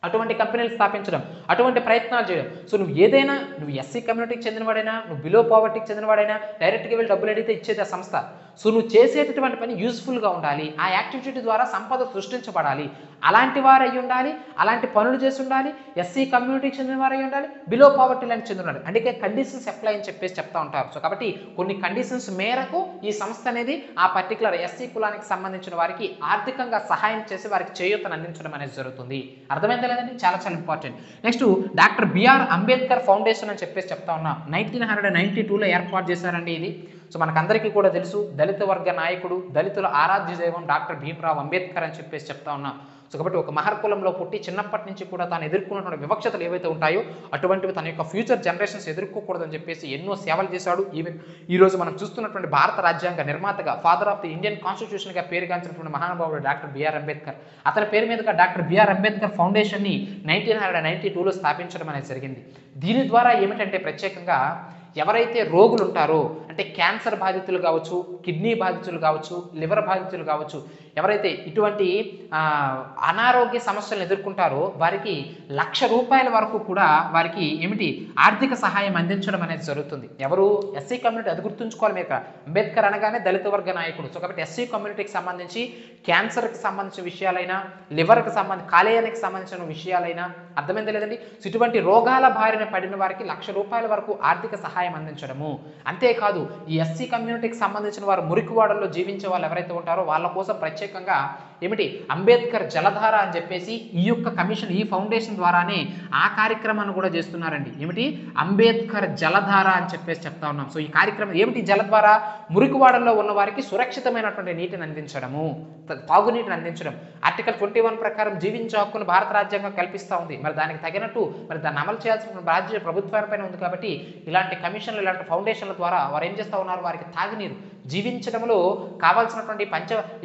అటువంటి కంపెనీలు స్థాపించడం, అటువంటి ప్రయత్నాలు చేయడం. సో నువ్వు ఎస్సీ కమ్యూనిటీకి చెందినవాడైనా, నువ్వు బిలో పావర్టీకి చెందినవాడైనా డైరెక్ట్గా వెళ్ళి డబ్బులు అడిగితే ఇచ్చేది ఆ సంస్థ. సో నువ్వు చేసేటటువంటి పని యూస్ఫుల్గా ఉండాలి, ఆ యాక్టివిటీ ద్వారా సంపద సృష్టించబడాలి, అలాంటి వారు అయి ఉండాలి, అలాంటి పనులు చేసి ఉండాలి, ఎస్సీ కమ్యూనిటీకి చెందిన వారు అయి ఉండాలి, బిలో పావర్టీ లైన్ చెందిన ఉండాలి. అందుకే కండిషన్స్ అప్లై అని చెప్పేసి చెప్తా ఉంటారు. సో కాబట్టి కొన్ని కండిషన్స్ మేరకు ఈ సంస్థ అనేది ఆ పర్టికులర్ ఎస్సీ కులానికి సంబంధించిన వారికి ఆర్థికంగా సహాయం చేసి వారికి చేయూతను అందించడం అనేది జరుగుతుంది. అర్థమైందా లేదండి? చాలా చాలా important. Next doctor BR Ambedkar foundation అని చెప్పేసి చెప్తా ఉన్నాం. 1992లో ఏర్పాటు చేశారండి ఇది. సో మనకందరికీ కూడా తెలుసు, దళిత వర్గ నాయకుడు, దళితుల ఆరాధ్య దైవం డాక్టర్ భీమ్రావ్ అంబేద్కర్ అని చెప్పేసి చెప్తా ఉన్నాం. సో కాబట్టి ఒక మహర్కులంలో పుట్టి చిన్నప్పటి నుంచి కూడా తాను ఎదుర్కొన్నటువంటి వివక్షతలు ఏవైతే ఉంటాయో అటువంటివి తన యొక్క ఫ్యూచర్ జనరేషన్స్ ఎదుర్కోకూడదని చెప్పేసి ఎన్నో సేవలు చేశాడు. ఈవెన్ ఈరోజు మనం చూస్తున్నటువంటి భారత రాజ్యాంగ నిర్మాతగా, ఫాదర్ ఆఫ్ ది ఇండియన్ కాన్స్టిట్యూషన్గా పేరుగాంచినటువంటి మహానుభావుడు డాక్టర్ బిఆర్ అంబేద్కర్. అతని పేరు మీదుగా డాక్టర్ బిఆర్ అంబేద్కర్ ఫౌండేషన్ని 1992లో స్థాపించడం అనేది జరిగింది. దీని ద్వారా ఏమిటంటే ప్రత్యేకంగా ఎవరైతే రోగులు ఉంటారో అంటే క్యాన్సర్ బాధితులు కావచ్చు, కిడ్నీ బాధితులు కావచ్చు, లివర్ బాధితులు కావచ్చు, ఎవరైతే ఇటువంటి అనారోగ్య సమస్యలను ఎదుర్కొంటారో వారికి ₹1,00,000 వరకు కూడా వారికి ఏమిటి ఆర్థిక సహాయం అందించడం అనేది జరుగుతుంది. ఎవరు? SC community. అది గుర్తుంచుకోవాలి మీరు. అంబేద్కర్ అనగానే దళిత వర్గ నాయకుడు. సో కాబట్టి ఎస్సీ కమ్యూనిటీకి సంబంధించి క్యాన్సర్కి సంబంధించిన విషయాలైనా, లివర్కి సంబంధించి, కాలేయానికి సంబంధించిన విషయాలైనా, అర్థమైంది లేదండి? సో ఇటువంటి రోగాల బారిన పడిన వారికి ₹1,00,000 వరకు ఆర్థిక సహాయం అందించడము. అంతేకాదు ఈ ఎస్సీ కమ్యూనిటీకి సంబంధించిన వారు మురికివాడల్లో జీవించే వాళ్ళు ఎవరైతే ఉంటారో వాళ్ళ కోసం ప్రత్యేకంగా ఏమిటి అంబేద్కర్ జలధార అని చెప్పేసి ఈ యొక్క కమిషన్, ఈ ఫౌండేషన్ ద్వారానే ఆ కార్యక్రమాన్ని కూడా చేస్తున్నారండి. ఏమిటి అంబేద్కర్ జలధార అని చెప్పేసి చెప్తా ఉన్నాం. సో ఈ కార్యక్రమం ఏమిటి? జల ద్వారా మురికివాడల్లో ఉన్న వారికి సురక్షితమైనటువంటి నీటిని అందించడము, తాగునీటిని అందించడం. ఆర్టికల్ 21 ప్రకారం జీవించే హక్కును భారత రాజ్యాంగం కల్పిస్తూ ఉంది. మరి దానికి తగినట్టు మరి దాన్ని అమలు చేయాల్సిన బాధ్యత ప్రభుత్వాలపైన ఉంది. కాబట్టి ఇలాంటి కమిషన్లు, ఇలాంటి ఫౌండేషన్ల ద్వారా వారు ఏం చేస్తూ ఉన్నారు? వారికి తాగునీరు, జీవించడంలో కావాల్సినటువంటి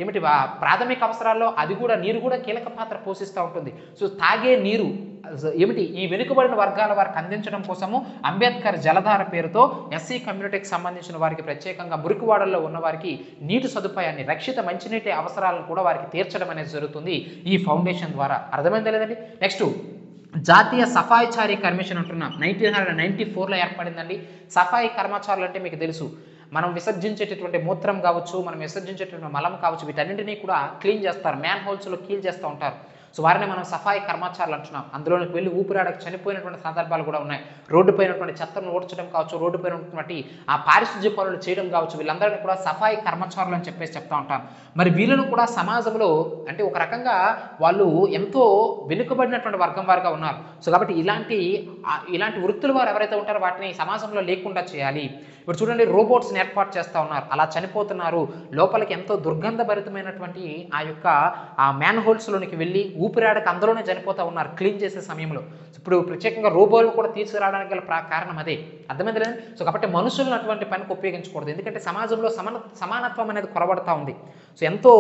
ఏమిటి ప్రాథమిక అవసరాల్లో అది కూడా, నీరు కూడా కీలక పాత్ర పోషిస్తూ ఉంటుంది. సో తాగే నీరు ఏమిటి ఈ వెనుకబడిన వర్గాల వారికి అందించడం కోసము అంబేద్కర్ జలధార పేరుతో ఎస్సీ కమ్యూనిటీకి సంబంధించిన వారికి ప్రత్యేకంగా మురికివాడల్లో ఉన్న వారికి నీటి సదుపాయాన్ని, రక్షిత మంచినీటి అవసరాలను కూడా వారికి తీర్చడం అనేది జరుగుతుంది ఈ ఫౌండేషన్ ద్వారా. అర్థమైందా లేదండి? నెక్స్ట్ జాతీయ సఫాయిచారి కమిషన్ అంటున్నాం. 1994లో ఏర్పడిందండి. సఫాయి కర్మచారులు అంటే మీకు తెలుసు, మనం విసర్జించేటటువంటి మూత్రం కావచ్చు, మనం విసర్జించేటటువంటి మలం కావచ్చు, వీటన్నింటినీ కూడా క్లీన్ చేస్తారు, మ్యాన్ హోల్స్లో క్లీన్ చేస్తూ ఉంటారు. సో వారిని మనం సఫాయి కర్మచారులు అంటున్నాం. అందులోకి వెళ్ళి ఊపిరాడక చనిపోయినటువంటి సందర్భాలు కూడా ఉన్నాయి. రోడ్డు పైనటువంటి చెత్తను ఓడ్చడం కావచ్చు, రోడ్డు పైన ఉన్నటువంటి ఆ పారిశుద్ధ్య పనులు చేయడం కావచ్చు, వీళ్ళందరినీ కూడా సఫాయి కర్మచారులు అని చెప్పేసి చెప్తా ఉంటాం. మరి వీళ్ళను కూడా సమాజంలో అంటే ఒక రకంగా వాళ్ళు ఎంతో వెనుకబడినటువంటి వర్గం వారుగా ఉన్నారు. సో కాబట్టి ఇలాంటి వృత్తులు వారు ఎవరైతే ఉంటారో వాటిని సమాజంలో లేకుండా చేయాలి. ఇప్పుడు చూడండి, రోబోట్స్ని ఏర్పాటు చేస్తూ ఉన్నారు, అలా చనిపోతున్నారు. లోపలికి ఎంతో దుర్గంధభరితమైనటువంటి ఆ మ్యాన్ హోల్స్లోనికి వెళ్ళి ఊపిరాడక అందులోనే చనిపోతూ ఉన్నారు క్లీన్ చేసే సమయంలో. ఇప్పుడు ప్రత్యేకంగా రోబోలు కూడా తీసుకురావడానికి గల కారణం అదే. అర్థమైంది లేదు? సో కాబట్టి మనుషులను అటువంటి పనికి ఉపయోగించకూడదు. ఎందుకంటే సమాజంలో సమానత్వం అనేది కొరబడతా ఉంది. సో ఎంతో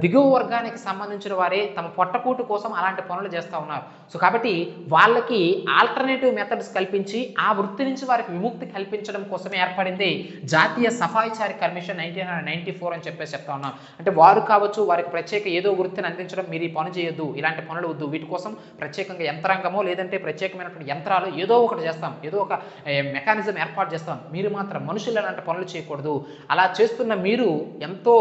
దిగువ వర్గానికి సంబంధించిన వారే తమ పొట్టకూటు కోసం అలాంటి పనులు చేస్తూ ఉన్నారు. సో కాబట్టి వాళ్ళకి ఆల్టర్నేటివ్ మెథడ్స్ కల్పించి ఆ వృత్తి నుంచి వారికి విముక్తి కల్పించడం కోసమే ఏర్పడింది జాతీయ సఫాయిచారి కమిషన్ 1994 అని చెప్పేసి చెప్తా ఉన్నాం. అంటే వారు కావచ్చు, వారికి ప్రత్యేక ఏదో వృత్తిని అందించడం, మీరు ఈ పని చేయొద్దు, ఇలాంటి పనులు వద్దు, వీటి కోసం ప్రత్యేకంగా యంత్రాంగమో లేదంటే ప్రత్యేకమైనటువంటి యంత్రాలు ఏదో ఒకటి చేస్తాం, ఏదో ఒక మెకానిజం ఏర్పాటు చేస్తాం, మీరు మాత్రం మనుషులు అలాంటి పనులు చేయకూడదు. అలా చేస్తున్న మీరు ఎంతో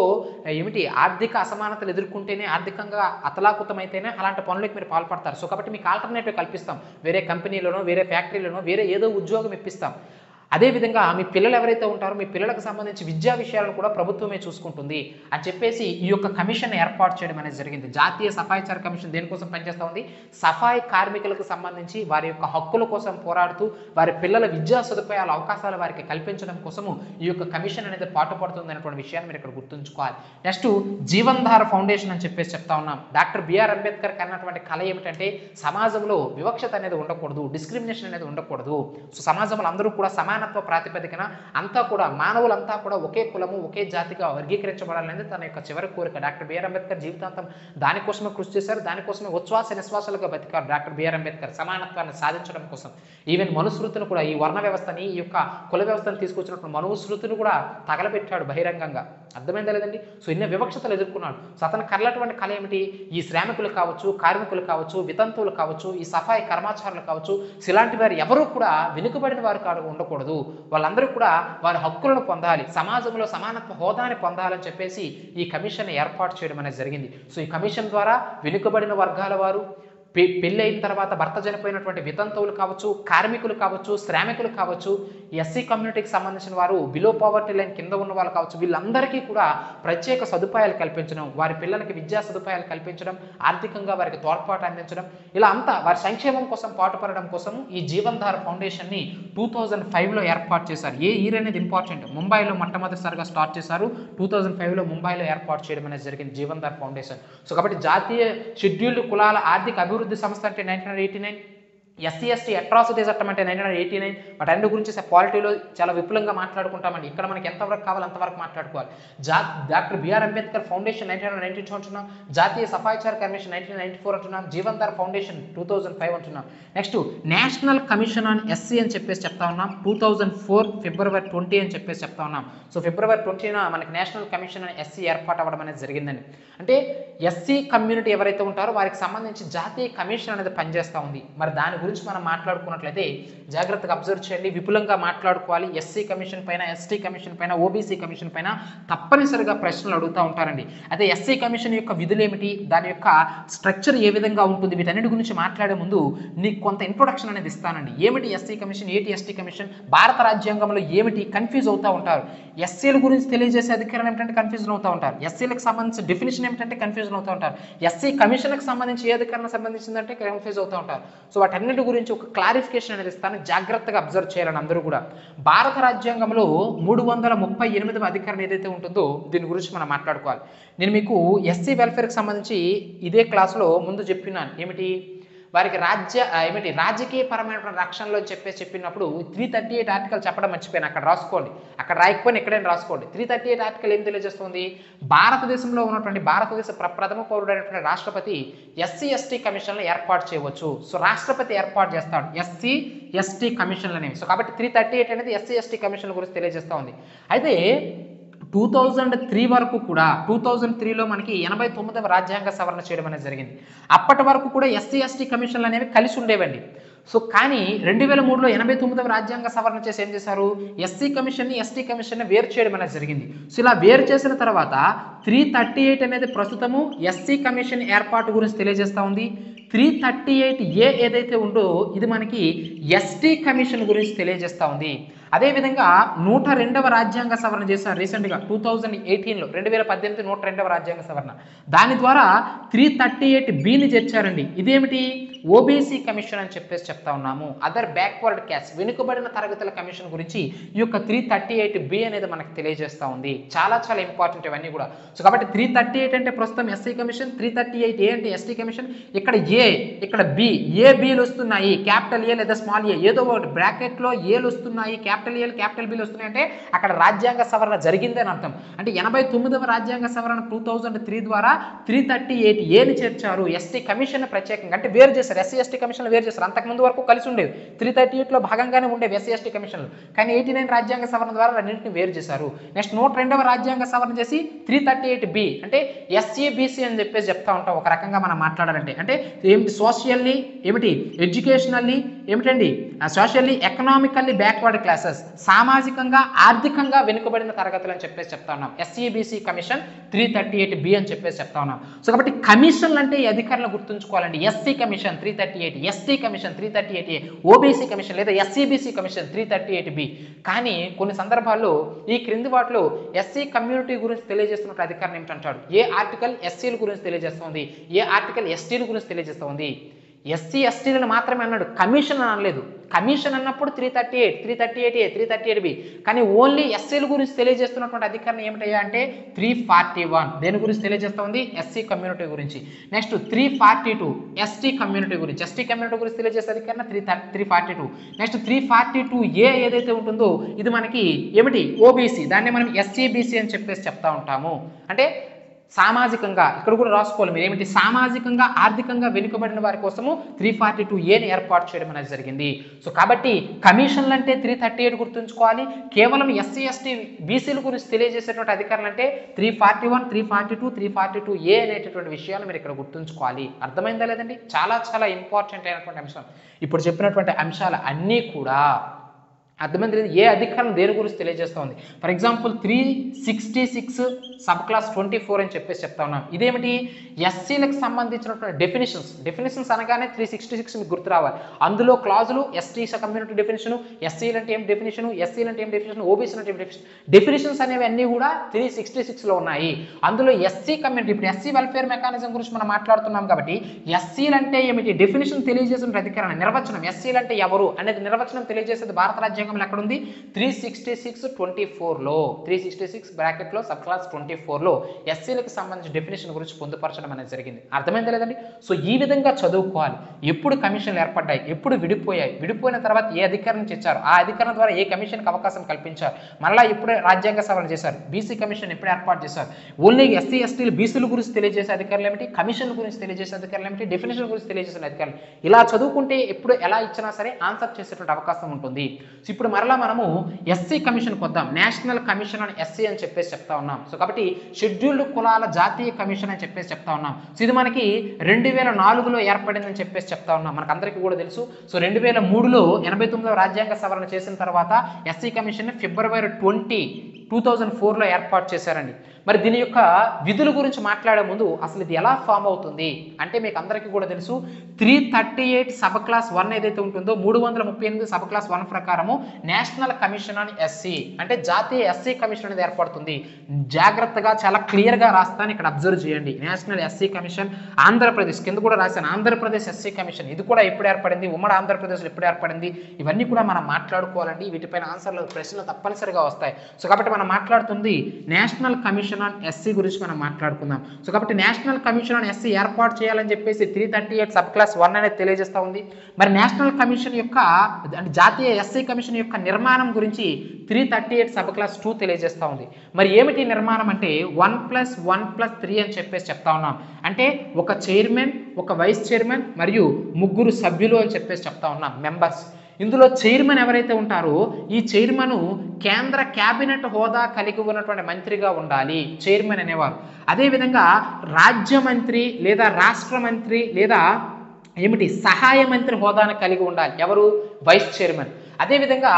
ఆర్థిక అసమానతలు ఎదుర్కొంటేనే, ఆర్థికంగా అతలాకుతమైతేనే అలాంటి పనులకు మీరు పాల్పడతారు. సో కాబట్టి మీకు ఆల్టర్నేటివ్ కల్పిస్తాం, వేరే కంపెనీలోనో వేరే ఫ్యాక్టరీలోనో వేరే ఏదో ఉద్యోగం ఇప్పిస్తాం. అదేవిధంగా మీ పిల్లలు ఎవరైతే ఉంటారో మీ పిల్లలకు సంబంధించి విద్యా విషయాలను కూడా ప్రభుత్వమే చూసుకుంటుంది అని చెప్పేసి ఈ యొక్క కమిషన్ ఏర్పాటు చేయడం అనేది జరిగింది. జాతీయ సఫాయిచార కమిషన్ దేనికోసం పనిచేస్తూ ఉంది? సఫాయి కార్మికులకు సంబంధించి వారి యొక్క హక్కుల కోసం పోరాడుతూ వారి పిల్లల విద్యా సదుపాయాల అవకాశాలు వారికి కల్పించడం కోసము ఈ యొక్క కమిషన్ అనేది పాటుపడుతుంది అనేటువంటి విషయాన్ని మీరు ఇక్కడ గుర్తుంచుకోవాలి. నెక్స్ట్ జీవన్ధార ఫౌండేషన్ అని చెప్పేసి చెప్తా ఉన్నాం. డాక్టర్ బిఆర్ అంబేద్కర్ కన్నటువంటి కళ ఏమిటంటే సమాజంలో వివక్షత అనేది ఉండకూడదు, డిస్క్రిమినేషన్ అనేది ఉండకూడదు. సో సమాజంలో అందరూ కూడా సమానత్వ ప్రాతిపదికన అంతా కూడా మానవులంతా కూడా ఒకే కులము ఒకే జాతిగా వర్గీకరించబడాలనేది తన యొక్క చివరి కోరిక. డాక్టర్ బిఆర్ అంబేద్కర్ జీవితాంతం దానికోసమే కృషి చేశారు, దానికోసమే ఉచ్ఛ్వాస నిశ్వాసాలుగా బతికారు డాక్టర్ బిఆర్ అంబేద్కర్ సమానత్వాన్ని సాధించడం కోసం. ఈవెన్ మనుస్మృతిని కూడా, ఈ వర్ణ వ్యవస్థని, ఈ యొక్క కుల వ్యవస్థను తీసుకొచ్చినప్పుడు మనుస్మృతిని కూడా తగలబెట్టాడు బహిరంగంగా. అర్థమైందా లేదండి? సో ఇన్ని వివక్షతలు ఎదుర్కొన్నాడు. సో అతను కళ్ళటువంటి కళ ఏమిటి? ఈ శ్రామికులు కావచ్చు, కార్మికులు కావచ్చు, వితంతువులు కావచ్చు, ఈ సఫాయి కర్మచారులు కావచ్చు, ఇలాంటి వారు ఎవరూ కూడా వెనుకబడిన వారు కాదు ఉండకూడదు. వాళ్ళందరూ కూడా వారి హక్కులను పొందాలి, సమాజంలో సమానత్వ హోదాని పొందాలని చెప్పేసి ఈ కమిషన్ ఏర్పాటు చేయడం అనేది జరిగింది. సో ఈ కమిషన్ ద్వారా వెనుకబడిన వర్గాల వారు, పెళ్ళి అయిన తర్వాత భర్త చనిపోయినటువంటి వితంతువులు కావచ్చు, కార్మికులు కావచ్చు, శ్రామికులు కావచ్చు, ఎస్సీ కమ్యూనిటీకి సంబంధించిన వారు, బిలో పావర్టీ లైన్ కింద ఉన్న వాళ్ళు కావచ్చు, వీళ్ళందరికీ కూడా ప్రత్యేక సదుపాయాలు కల్పించడం, వారి పిల్లలకి విద్యా సదుపాయాలు కల్పించడం, ఆర్థికంగా వారికి తోడ్పాటు అందించడం, ఇలా అంతా వారి సంక్షేమం కోసం పాటుపడడం కోసం ఈ జీవన్ధార ఫౌండేషన్ని 2005లో ఏర్పాటు చేశారు. ఏ ఇయర్ అనేది ఇంపార్టెంట్. ముంబైలో మొట్టమొదటిసారిగా స్టార్ట్ చేశారు. 2005లో ముంబైలో ఏర్పాటు చేయడం అనేది జరిగింది జీవన్ధార ఫౌండేషన్. సో కాబట్టి జాతీయ షెడ్యూల్డ్ కులాల ఆర్థిక అభివృద్ధి సంస్థ అంటే 1989, ఎస్సీ ఎస్టీ అట్రాసిటీ చట్టం అంటే 1989. వాటి గురించి పాలిటీలో చాలా విపులంగా మాట్లాడుకుంటామండి. ఇక్కడ మనకి ఎంతవరకు కావాలి అంతవరకు మాట్లాడుకోవాలి. డాక్టర్ బిఆర్ అంబేద్కర్ ఫౌండేషన్ 1992 అంటున్నాం, జాతీయ సఫాయిచార కమిషన్ 1994 అంటున్నాం, జీవన్ధార ఫౌండేషన్ 2005 అంటున్నాం. Next national commission on SC అని చెప్పేసి చెప్తా ఉన్నాం. 2004 ఫిబ్రవరి 20 అని చెప్పేసి చెప్తా ఉన్నాం. సో ఫిబ్రవరి 20న మనకి నేషనల్ కమిషన్ ఆన్ ఎస్సీ ఏర్పాటు అవ్వడం అనేది జరిగిందండి. అంటే ఎస్సీ కమ్యూనిటీ ఎవరైతే ఉంటారో వారికి సంబంధించి జాతీయ కమిషన్ అనేది పనిచేస్తూ ఉంది. మరి దాని గురించి గురించి మనం మాట్లాడుకున్నట్లయితే జాగ్రత్తగా అబ్జర్వ్ చేయండి, విపులంగా మాట్లాడుకోవాలి. ఎస్సీ కమిషన్ పైన, ఎస్టీ కమిషన్ పైన, ఓబీసీ కమిషన్ పైన తప్పనిసరిగా ప్రశ్నలు అడుగుతూ ఉంటారండి. అయితే ఎస్సీ కమిషన్ యొక్క విధులు ఏమిటి, దాని యొక్క స్ట్రక్చర్ ఏ విధంగా ఉంటుంది, వీటన్నిటి గురించి మాట్లాడే ముందు నీకు కొంత ఇంట్రొడక్షన్ అనేది ఇస్తానండి. ఏమిటి ఎస్సీ కమిషన్, ఏంటి ఎస్టీ కమిషన్, భారత రాజ్యాంగంలో ఏమిటి, కన్ఫ్యూజ్ అవుతూ ఉంటారు. ఎస్సీల గురించి తెలియజేసే అధికారం ఏమిటంటే కన్ఫ్యూజన్ అవుతూ ఉంటారు. ఎస్సీలకు సంబంధించిన డెఫినేషన్ ఏమిటంటే కన్ఫ్యూజన్ అవుతూ ఉంటారు. ఎస్సీ కమిషన్కి సంబంధించి ఏ అధికారానికి సంబంధించిందంటే కన్ఫ్యూజ్ అవుతూ ఉంటారు. సో వాటన్నిటి గురించి ఒక క్లారిఫికేషన్ అనేది ఇస్తాను, జాగ్రత్తగా అబ్జర్వ్ చేయాలని అందరూ కూడా. భారత రాజ్యాంగంలో 338వ అధికారం ఏదైతే ఉంటుందో దీని గురించి మనం మాట్లాడుకోవాలి. నేను మీకు ఎస్సీ వెల్ఫేర్కి సంబంధించి ఇదే క్లాసులో ముందు చెప్పినాను. ఏమిటి వారికి రాజకీయ పరమైన రక్షణలో చెప్పినప్పుడు 338 ఆర్టికల్ చెప్పడం మర్చిపోయాను, అక్కడ రాసుకోండి. అక్కడ రాయకపోయినా ఎక్కడైనా రాసుకోండి. 338 ఆర్టికల్ ఏం తెలియజేస్తుంది, భారతదేశంలో ఉన్నటువంటి భారతదేశ ప్రథమ పౌరుడైనటువంటి రాష్ట్రపతి ఎస్సీ ఎస్టీ కమిషన్లు ఏర్పాటు చేయవచ్చు. సో రాష్ట్రపతి ఏర్పాటు చేస్తాడు ఎస్సీ ఎస్టీ కమిషన్లు అనేవి. సో కాబట్టి 338 అనేది ఎస్సీ ఎస్టీ కమిషన్ల గురించి తెలియజేస్తూ ఉంది. అయితే 2003 వరకు కూడా 2003లో మనకి 89వ రాజ్యాంగ సవరణ చేయడం అనేది జరిగింది. అప్పటి వరకు కూడా ఎస్సీ ఎస్టీ కమిషన్లు అనేవి కలిసి ఉండేవండి. సో కానీ 2003లో 89వ రాజ్యాంగ సవరణ చేసి ఏం చేశారు, ఎస్సీ కమిషన్ని ఎస్టీ కమిషన్ని వేరు చేయడం అనేది జరిగింది. సో ఇలా వేరు చేసిన తర్వాత 338 అనేది ప్రస్తుతము ఎస్సీ కమిషన్ ఏర్పాటు గురించి తెలియజేస్తూ ఉంది. 338A ఏదైతే ఉందో ఇది మనకి ఎస్టీ కమిషన్ గురించి తెలియజేస్తూ ఉంది. అదేవిధంగా 102వ రాజ్యాంగ సవరణ చేశారు రీసెంట్గా 2018లో, 2018 102వ రాజ్యాంగ సవరణ. దాని ద్వారా 338Bని చేర్చారండి. ఇదేమిటి, ఓబీసీ కమిషన్ అని చెప్పేసి చెప్తా ఉన్నాము. అదర్ బ్యాక్వర్డ్ క్యాస్ట్, వెనుకబడిన తరగతుల కమిషన్ గురించి ఈ యొక్క 338B అనేది మనకు తెలియజేస్తూ ఉంది. చాలా చాలా ఇంపార్టెంట్ ఇవన్నీ కూడా. సో కాబట్టి 338 అంటే ప్రస్తుతం ఎస్సీ కమిషన్, 338A అంటే ఎస్టీ కమిషన్. ఇక్కడ ఏ, ఇక్కడ బి, ఏబీలు వస్తున్నాయి, క్యాపిటల్ ఏ లేదా స్మాల్ ఏ, ఏదో ఒకటి బ్రాకెట్లో ఏలు వస్తున్నాయి, క్యాపిటల్ ఏలు క్యాపిటల్ బిలు వస్తున్నాయి అంటే అక్కడ రాజ్యాంగ సవరణ జరిగిందని అర్థం. అంటే 89వ రాజ్యాంగ సవరణ 2003 ద్వారా 338Aని చేర్చారు. ఎస్టీ కమిషన్ ప్రత్యేకంగా అంటే వేరు చేశారు, ఎస్సీ ఎస్టీ కమిషన్లు వేరు చేశారు. అంతకుముందు వరకు కలిసి ఉండేవి, 338లో భాగంగానే ఉండేవి ఎస్సీ ఎస్టీ కమిషన్లు. కానీ 89 రాజ్యాంగ సవరణ ద్వారా రెండింటిని వేరు చేశారు. నెక్స్ట్ 102వ రాజ్యాంగ సవరణ చేసి 338B అంటే ఎస్సీబీసీ అని చెప్పేసి చెప్తా ఉంటాం. ఒక రకంగా మనం మాట్లాడాలంటే అంటే ఏమిటి, సోషల్లీ ఏమిటి, ఎడ్యుకేషనల్లీ ఏమిటండి, సోషల్లీ ఎకనామికల్లీ బ్యాక్వర్డ్ క్లాసెస్, సామాజికంగా ఆర్థికంగా వెనుకబడిన తరగతులు అని చెప్పేసి చెప్తా ఉన్నాం. ఎస్సీబీసీ కమిషన్ 338B అని చెప్పేసి చెప్తా ఉన్నాం. సో కాబట్టి కమిషన్లు అంటే ఈ అధికారులు గుర్తుంచుకోవాలండి. SC commission 338, ST commission 338A, OBC commission లేదా ఎస్సీబీసీ కమిషన్ 338B. కానీ కొన్ని సందర్భాల్లో ఈ క్రింది వాటిలో ఎస్సీ కమ్యూనిటీ గురించి తెలియజేస్తున్న అధికారం ఏమిటంటాడు. ఏ ఆర్టికల్ ఎస్సీల గురించి తెలియజేస్తుంది, ఏ ఆర్టికల్ ఎస్టీల గురించి తెలియజేస్తుంది. ఎస్సీ ఎస్టీలను మాత్రమే అన్నాడు, కమిషన్ అని అనలేదు. కమిషన్ అన్నప్పుడు 338, 338A, 338B. కానీ ఓన్లీ ఎస్సీల గురించి తెలియజేస్తున్నటువంటి అధికారం ఏమిటయ్యా అంటే 341. దేని గురించి తెలియజేస్తూ ఉంది, ఎస్సీ కమ్యూనిటీ గురించి. నెక్స్ట్ 342 ఎస్టీ కమ్యూనిటీ గురించి, ఎస్టీ కమ్యూనిటీ గురించి తెలియజేసే అధికారం 342. నెక్స్ట్ 342A ఏదైతే ఉంటుందో ఇది మనకి ఏమిటి, ఓబీసీ, దాన్ని మనం ఎస్సీబీసీ అని చెప్పేసి చెప్తా ఉంటాము. అంటే సామాజికంగా, ఇక్కడ కూడా రాసుకోవాలి మీరు, ఏమిటి, సామాజికంగా ఆర్థికంగా వెనుకబడిన వారి కోసము 342Aని ఏర్పాటు చేయడం అనేది జరిగింది. సో కాబట్టి కమిషన్లు అంటే 338 గుర్తుంచుకోవాలి. కేవలం ఎస్సీ ఎస్టీ బీసీల గురించి తెలియజేసేటువంటి అధికారులు అంటే 341, 342, 342A అనేటటువంటి విషయాలు మీరు ఇక్కడ గుర్తుంచుకోవాలి. అర్థమైందా లేదండి, చాలా చాలా ఇంపార్టెంట్ అయినటువంటి అంశం. ఇప్పుడు చెప్పినటువంటి అంశాలు అన్నీ కూడా అర్థమైంది. ఏ అధికారం దేని గురించి తెలియజేస్తుంది. ఫర్ ఎగ్జాంపుల్ 366 సబ్ క్లాస్ 24 అని చెప్పేసి చెప్తా ఉన్నాం. ఇదేమిటి, ఎస్సీలకు సంబంధించినటువంటి డెఫినేషన్స్ అనగానే 366 మీకు గుర్తు రావాలి. అందులో క్లాజులు ఎస్టీ కమ్యూనిటీ డెఫినేషన్, ఎస్సీలు అంటే ఏం డెఫినేషన్, ఎస్సీలు అంటే ఏం డెఫినేషన్, ఓబీసీలు అంటే ఏం డెఫినేషన్స్ అనేవి అన్నీ కూడా 366లో ఉన్నాయి. అందులో ఎస్సీ కమ్యూనిటీ, ఇప్పుడు ఎస్సీ వెల్ఫేర్ మెకానిజం గురించి మనం మాట్లాడుతున్నాం కాబట్టి ఎస్సీలు అంటే ఏమిటి, డెఫినేషన్ తెలియజేసిన అధికారం, నిర్వచనం, ఎస్సీలు అంటే ఎవరు అనేది నిర్వచనం తెలియజేసేది భారత రాజ్యాంగం ఎక్కడ ఉంది, 366(24)లో, 366 బ్రాకెట్లో సబ్ క్లాస్ 24లో ఎస్సీలకు సంబంధించిన డెఫినేషన్ గురించి పొందుపరచడం అనేది జరిగింది. అర్థమైందా లేదండి. సో ఈ విధంగా చదువుకోవాలి. ఎప్పుడు కమిషన్లు ఏర్పడ్డాయి, ఎప్పుడు విడిపోయాయి, విడిపోయిన తర్వాత ఏ అధికారం ఇచ్చారు, ఆ అధికారం ద్వారా ఏ కమిషన్కి అవకాశం కల్పించారు, మళ్ళీ ఎప్పుడు రాజ్యాంగ సవరణ చేశారు, బీసీ కమిషన్ ఎప్పుడు ఏర్పాటు చేశారు, ఓన్లీ ఎస్సీ ఎస్టీలు బీసీల గురించి తెలియజేసే అధికారులు ఏమిటి, కమిషన్ గురించి తెలియజేసే అధికారులు ఏమిటి, డెఫినేషన్ గురించి తెలియజేసిన అధికారులు. ఇలా చదువుకుంటే ఎప్పుడు ఎలా ఇచ్చినా సరే ఆన్సర్ చేసేటువంటి అవకాశం ఉంటుంది. ఇప్పుడు మరలా మనము ఎస్సీ కమిషన్కి వద్దాం. నేషనల్ కమిషన్ ఆన్ ఎస్సీ అని చెప్పేసి చెప్తా ఉన్నాం. సో కాబట్టి షెడ్యూల్డ్ కులాల జాతీయ కమిషన్ అని చెప్పేసి చెప్తా ఉన్నాం. సో ఇది మనకి 2004లో ఏర్పడిందని చెప్పేసి చెప్తా ఉన్నాం. మనకు అందరికీ కూడా తెలుసు. సో 2003లో 89వ రాజ్యాంగ సవరణ చేసిన తర్వాత ఎస్సీ కమిషన్ ఫిబ్రవరి 2004లో ఏర్పాటు చేశారండి. మరి దీని యొక్క విధుల గురించి మాట్లాడే ముందు అసలు ఇది ఎలా ఫామ్ అవుతుంది అంటే మీకు అందరికీ కూడా తెలుసు. 338 సబ్ క్లాస్ 1 ఏదైతే ఉంటుందో 338 సబ్ క్లాస్ 1 ప్రకారము నేషనల్ కమిషన్ ఆన్ ఎస్సీ అంటే జాతీయ ఎస్సీ కమిషన్ అనేది ఏర్పడుతుంది. జాగ్రత్తగా చాలా క్లియర్గా రాస్తాను, ఇక్కడ అబ్జర్వ్ చేయండి. నేషనల్ ఎస్సీ కమిషన్ ఆంధ్రప్రదేశ్ కింద కూడా రాశాను. ఆంధ్రప్రదేశ్ ఎస్సీ కమిషన్ ఇది కూడా ఎప్పుడు ఏర్పడింది, ఉమ్మడి ఆంధ్రప్రదేశ్లో ఎప్పుడు ఏర్పడింది, ఇవన్నీ కూడా మనం మాట్లాడుకోవాలండి. వీటిపైన ఆన్సర్లు ప్రశ్నలు తప్పనిసరిగా వస్తాయి. సో కాబట్టి మనం మాట్లాడుతుంది నేషనల్ కమిషన్ ఆన్ ఎస్సీ గురించి మనం మాట్లాడుకుందాం. సో కాబట్టి నేషనల్ కమిషన్ ఆన్ ఎస్సీ ఏర్పాటు చేయాలని చెప్పేసి 338 సబ్ క్లాస్ 1 అనేది తెలియజేస్తూ ఉంది. మరి నేషనల్ కమిషన్ యొక్క అంటే జాతీయ ఎస్సీ కమిషన్ యొక్క నిర్మాణం గురించి 338 సబ్ క్లాస్ 2 తెలియజేస్తూ ఉంది. మరి ఏమిటి నిర్మాణం అంటే 1+1+3 అని చెప్పేసి చెప్తా ఉన్నాం. అంటే ఒక చైర్మన్, ఒక వైస్ చైర్మన్ మరియు 3 సభ్యులు అని చెప్పేసి చెప్తా ఉన్నాం మెంబర్స్. ఇందులో చైర్మన్ ఎవరైతే ఉంటారో ఈ చైర్మన్ కేంద్ర క్యాబినెట్ హోదా కలిగి ఉన్నటువంటి మంత్రిగా ఉండాలి చైర్మన్ అనేవారు. అదేవిధంగా రాజ్య మంత్రి లేదా రాష్ట్ర మంత్రి లేదా ఏమిటి సహాయ మంత్రి హోదాను కలిగి ఉండాలి ఎవరు, వైస్ చైర్మన్. అదేవిధంగా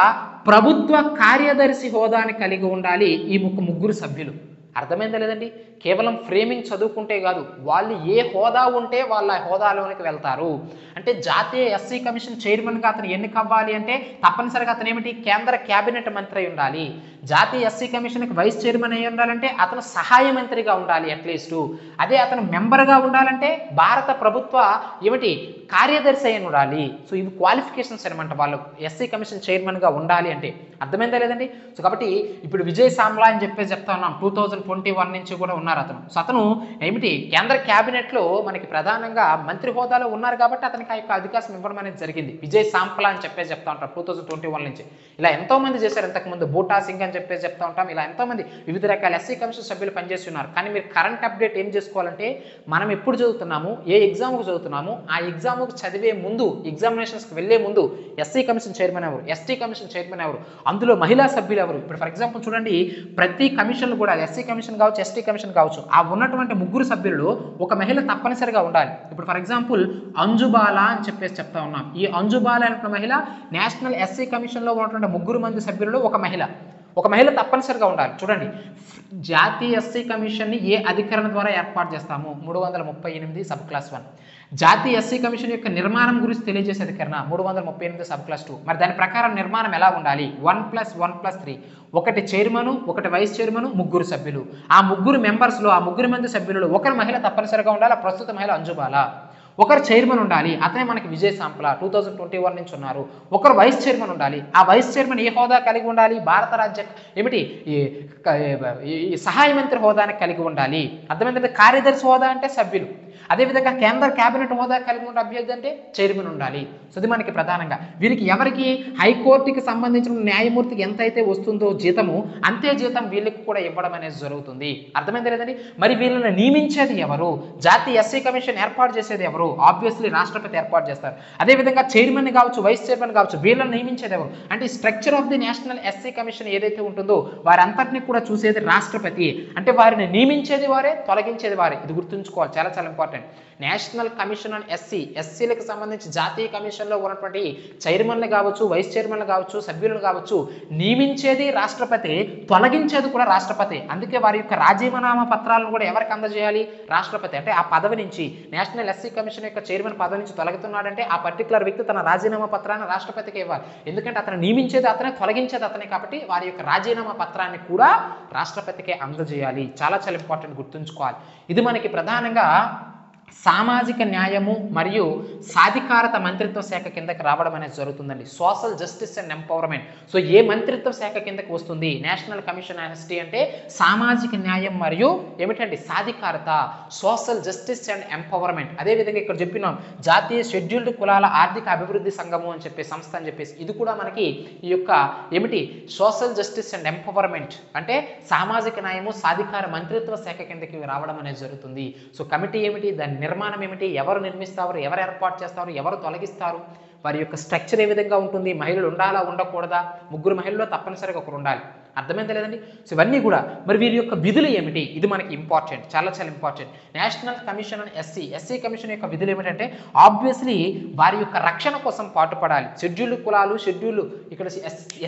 ప్రభుత్వ కార్యదర్శి హోదాను కలిగి ఉండాలి ఈ 3 సభ్యులు. అర్థమైందా లేదండి? కేవలం ఫ్రేమింగ్ చదువుకుంటే కాదు, వాళ్ళు ఏ హోదా ఉంటే వాళ్ళ హోదాలోనికి వెళ్తారు. అంటే జాతీయ ఎస్సీ కమిషన్ చైర్మన్గా అతను ఎన్నిక అవ్వాలి అంటే తప్పనిసరిగా అతను ఏమిటి కేంద్ర క్యాబినెట్ మంత్రి అయి ఉండాలి. జాతీయ ఎస్సీ కమిషన్కి వైస్ చైర్మన్ అయి ఉండాలంటే అతను సహాయ మంత్రిగా ఉండాలి అట్లీస్ట్. అదే అతను మెంబర్గా ఉండాలంటే భారత ప్రభుత్వ ఏమిటి కార్యదర్శి అయి ఉండాలి. సో ఇవి క్వాలిఫికేషన్స్ అనమాట వాళ్ళు ఎస్సీ కమిషన్ చైర్మన్గా ఉండాలి అంటే. అర్థమైందా లేదండి? సో కాబట్టి ఇప్పుడు విజయ్ సామ్లా అని చెప్పేసి చెప్తా ఉన్నాం 2021 నుంచి కూడా ఉన్నారు అతను. సో అతను ఏమిటి కేంద్ర క్యాబినెట్లో మనకి ప్రధానంగా మంత్రి హోదాలో ఉన్నారు కాబట్టి అతనికి ఆ యొక్క అధికారం ఇవ్వడం అనేది జరిగింది. విజయ్ సాంప్లా అని చెప్పేసి చెప్తా ఉంటారు 2021 నుంచి. ఇలా ఎంతో మంది చేశారు. ఇంతకుముందు బూటా సింగ్ అని చెప్పేసి చెప్తా ఉంటాం. ఇలా ఎంతో మంది వివిధ రకాల ఎస్సీ కమిషన్ సభ్యులు పనిచేసి ఉన్నారు. కానీ మీరు కరెంట్ అప్డేట్ ఏం చేసుకోవాలంటే మనం ఎప్పుడు చదువుతున్నాము, ఏ ఎగ్జామ్కు చదువుతున్నాము, ఆ ఎగ్జామ్కు చదివే ముందు ఎగ్జామినేషన్స్కి వెళ్లే ముందు ఎస్సీ కమిషన్ చైర్మన్ ఎవరు, ఎస్టీ కమిషన్ చైర్మన్ ఎవరు, అందులో మహిళా సభ్యులు ఎవరు. ఇప్పుడు ఫర్ ఎగ్జాంపుల్ చూడండి, ప్రతి కమిషన్లు కూడా ఎస్సీ కమిషన్ కావచ్చు, ఎస్టీ కమిషన్ కావచ్చు, ఆ ఉన్నటువంటి 3 సభ్యులు ఒక మహిళ తప్పనిసరిగా ఉండాలి. ఇప్పుడు ఫర్ ఎగ్జాంపుల్ అంజుబాలా అని చెప్పేసి చెప్తా ఉన్నాం. ఈ అంజుబాలా అనే మహిళ నేషనల్ ఎస్సీ కమిషన్లో ఉన్నటువంటి 3 మంది సభ్యులలో ఒక మహిళ తప్పనిసరిగా ఉండాలి. చూడండి, జాతీయ ఎస్సీ కమిషన్ని ఏ అధికరణ ద్వారా ఏర్పాటు చేస్తాము 338 సబ్ క్లాస్ 1. జాతీయ ఎస్సీ కమిషన్ యొక్క నిర్మాణం గురించి తెలియజేసే అధికరణ 338 సబ్ క్లాస్ 2. మరి దాని ప్రకారం నిర్మాణం ఎలా ఉండాలి 1+1+3. ఒకటి చైర్మను, ఒకటి వైస్ చైర్మను, 3 సభ్యులు. ఆ 3 మెంబర్స్లో ఆ 3 మంది సభ్యులలో ఒకరు మహిళ తప్పనిసరిగా ఉండాలి. ప్రస్తుత మహిళ అంజుబాలా. ఒకరు చైర్మన్ ఉండాలి, అతనే మనకి విజయ్ సాంప్లా 2021 నుంచి ఉన్నారు. ఒకరు వైస్ చైర్మన్ ఉండాలి. ఆ వైస్ చైర్మన్ ఏ హోదా కలిగి ఉండాలి, భారత రాజ్య ఏమిటి ఈ సహాయ మంత్రి హోదాని కలిగి ఉండాలి. అర్థమైందంటే కార్యదర్శి హోదా అంటే సభ్యులు. అదేవిధంగా కేంద్ర క్యాబినెట్ హోదా కలిగి ఉన్న అభ్యర్థి అంటే చైర్మన్ ఉండాలి. సో ఇది మనకి ప్రధానంగా వీరికి ఎవరికి హైకోర్టుకి సంబంధించిన న్యాయమూర్తికి ఎంత అయితే వస్తుందో జీతము అంతే జీతం వీళ్ళకి కూడా ఇవ్వడం అనేది జరుగుతుంది. అర్థమైంది లేదండి? మరి వీళ్ళని నియమించేది ఎవరు, జాతీయ ఎస్సీ కమిషన్ ఏర్పాటు చేసేది ఎవరు, ఆబ్వియస్లీ రాష్ట్రపతి ఏర్పాటు చేస్తారు. అదేవిధంగా చైర్మన్ కావచ్చు, వైస్ చైర్మన్ కావచ్చు, వీళ్ళని నియమించేది ఎవరు అంటే structure of the national SC commission ఏదైతే ఉంటుందో వారంతటిని కూడా చూసేది రాష్ట్రపతి. అంటే వారిని నియమించేది వారే, తొలగించేది వారే. ఇది గుర్తుంచుకోవాలి, చాలా చాలా important. National commission on SC, ఎస్సీలకు సంబంధించి జాతీయ కమిషన్లో ఉన్నటువంటి చైర్మన్లు కావచ్చు, వైస్ చైర్మన్లు కావచ్చు, సభ్యులను కావచ్చు నియమించేది రాష్ట్రపతి, తొలగించేది కూడా రాష్ట్రపతి. అందుకే వారి యొక్క రాజీనామా పత్రాలను కూడా ఎవరికి అందజేయాలి, రాష్ట్రపతి. అంటే ఆ పదవి నుంచి నేషనల్ ఎస్సీ కమిషన్ యొక్క చైర్మన్ పదవి నుంచి తొలగుతున్నాడంటే ఆ పర్టికులర్ వ్యక్తి తన రాజీనామా పత్రాన్ని రాష్ట్రపతికి ఇవ్వాలి. ఎందుకంటే అతను నియమించేది అతనే, తొలగించేది అతనే. కాబట్టి వారి యొక్క రాజీనామా పత్రాన్ని కూడా రాష్ట్రపతికే అందజేయాలి. చాలా చాలా ఇంపార్టెంట్, గుర్తుంచుకోవాలి. ఇది మనకి ప్రధానంగా సామాజిక న్యాయము మరియు సాధికారత మంత్రిత్వ శాఖ కిందకి రావడం అనేది జరుగుతుందండి. Social justice and empowerment. So ఏ మంత్రిత్వ శాఖ కిందకి వస్తుంది నేషనల్ కమిషన్ ఆన్ ఎస్టీ అంటే సామాజిక న్యాయం మరియు ఏమిటండి సాధికారత, సోషల్ జస్టిస్ అండ్ ఎంపవర్మెంట్. అదేవిధంగా ఇక్కడ చెప్పినాం జాతీయ షెడ్యూల్డ్ కులాల ఆర్థిక అభివృద్ధి సంఘము అని చెప్పి సంస్థ అని చెప్పేసి ఇది కూడా మనకి ఈ యొక్క ఏమిటి సోషల్ జస్టిస్ అండ్ ఎంపవర్మెంట్ అంటే సామాజిక న్యాయము సాధికార మంత్రిత్వ శాఖ కిందకి రావడం అనేది జరుగుతుంది. సో కమిటీ ఏమిటి, దాని నిర్మాణం ఏమిటి, ఎవరు నిర్మిస్తారు, ఎవరు ఏర్పాటు చేస్తారు, ఎవరు తొలగిస్తారు, వారి యొక్క స్ట్రక్చర్ ఏ విధంగా ఉంటుంది, మహిళలు ఉండాలా ఉండకూడదా, ముగ్గురు మహిళల్లో తప్పనిసరిగా ఒకరు ఉండాలి, అర్థమైంది లేదండి. సో ఇవన్నీ కూడా మరి వీరి యొక్క విధులు ఏమిటి, ఇది మనకి ఇంపార్టెంట్, చాలా చాలా important. National commission on SC commission యొక్క విధులు ఏమిటంటే ఆబ్వియస్లీ వారి యొక్క రక్షణ కోసం పాటుపడాలి. షెడ్యూల్డ్ కులాలు, ఇక్కడ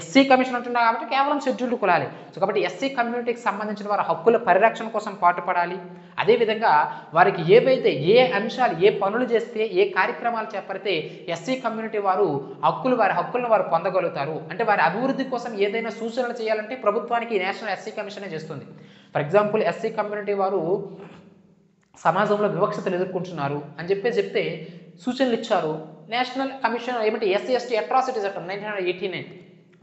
ఎస్సీ కమిషన్ అంటున్నారు కాబట్టి కేవలం షెడ్యూల్డ్ కులాలే. సో కాబట్టి ఎస్సీ కమ్యూనిటీకి సంబంధించిన వారి హక్కుల పరిరక్షణ కోసం పాటుపడాలి. అదేవిధంగా వారికి ఏవైతే ఏ అంశాలు, ఏ పనులు చేస్తే, ఏ కార్యక్రమాలు చేపడితే ఎస్సీ కమ్యూనిటీ వారు వారి హక్కులను వారు పొందగలుగుతారు, అంటే వారి అభివృద్ధి కోసం ఏదైనా సూచనలు చేయాలంటే ప్రభుత్వానికి నేషనల్ ఎస్సీ కమిషనే చేస్తుంది. ఫర్ ఎగ్జాంపుల్ ఎస్సీ కమ్యూనిటీ వారు సమాజంలో వివక్షతలు ఎదుర్కొంటున్నారు అని చెప్తే సూచనలు ఇచ్చారు. నేషనల్ కమిషన్ ఏమిటి, ఎస్సీ ఎస్టీ అట్రాసిటీస్ యాక్ట్ 1989,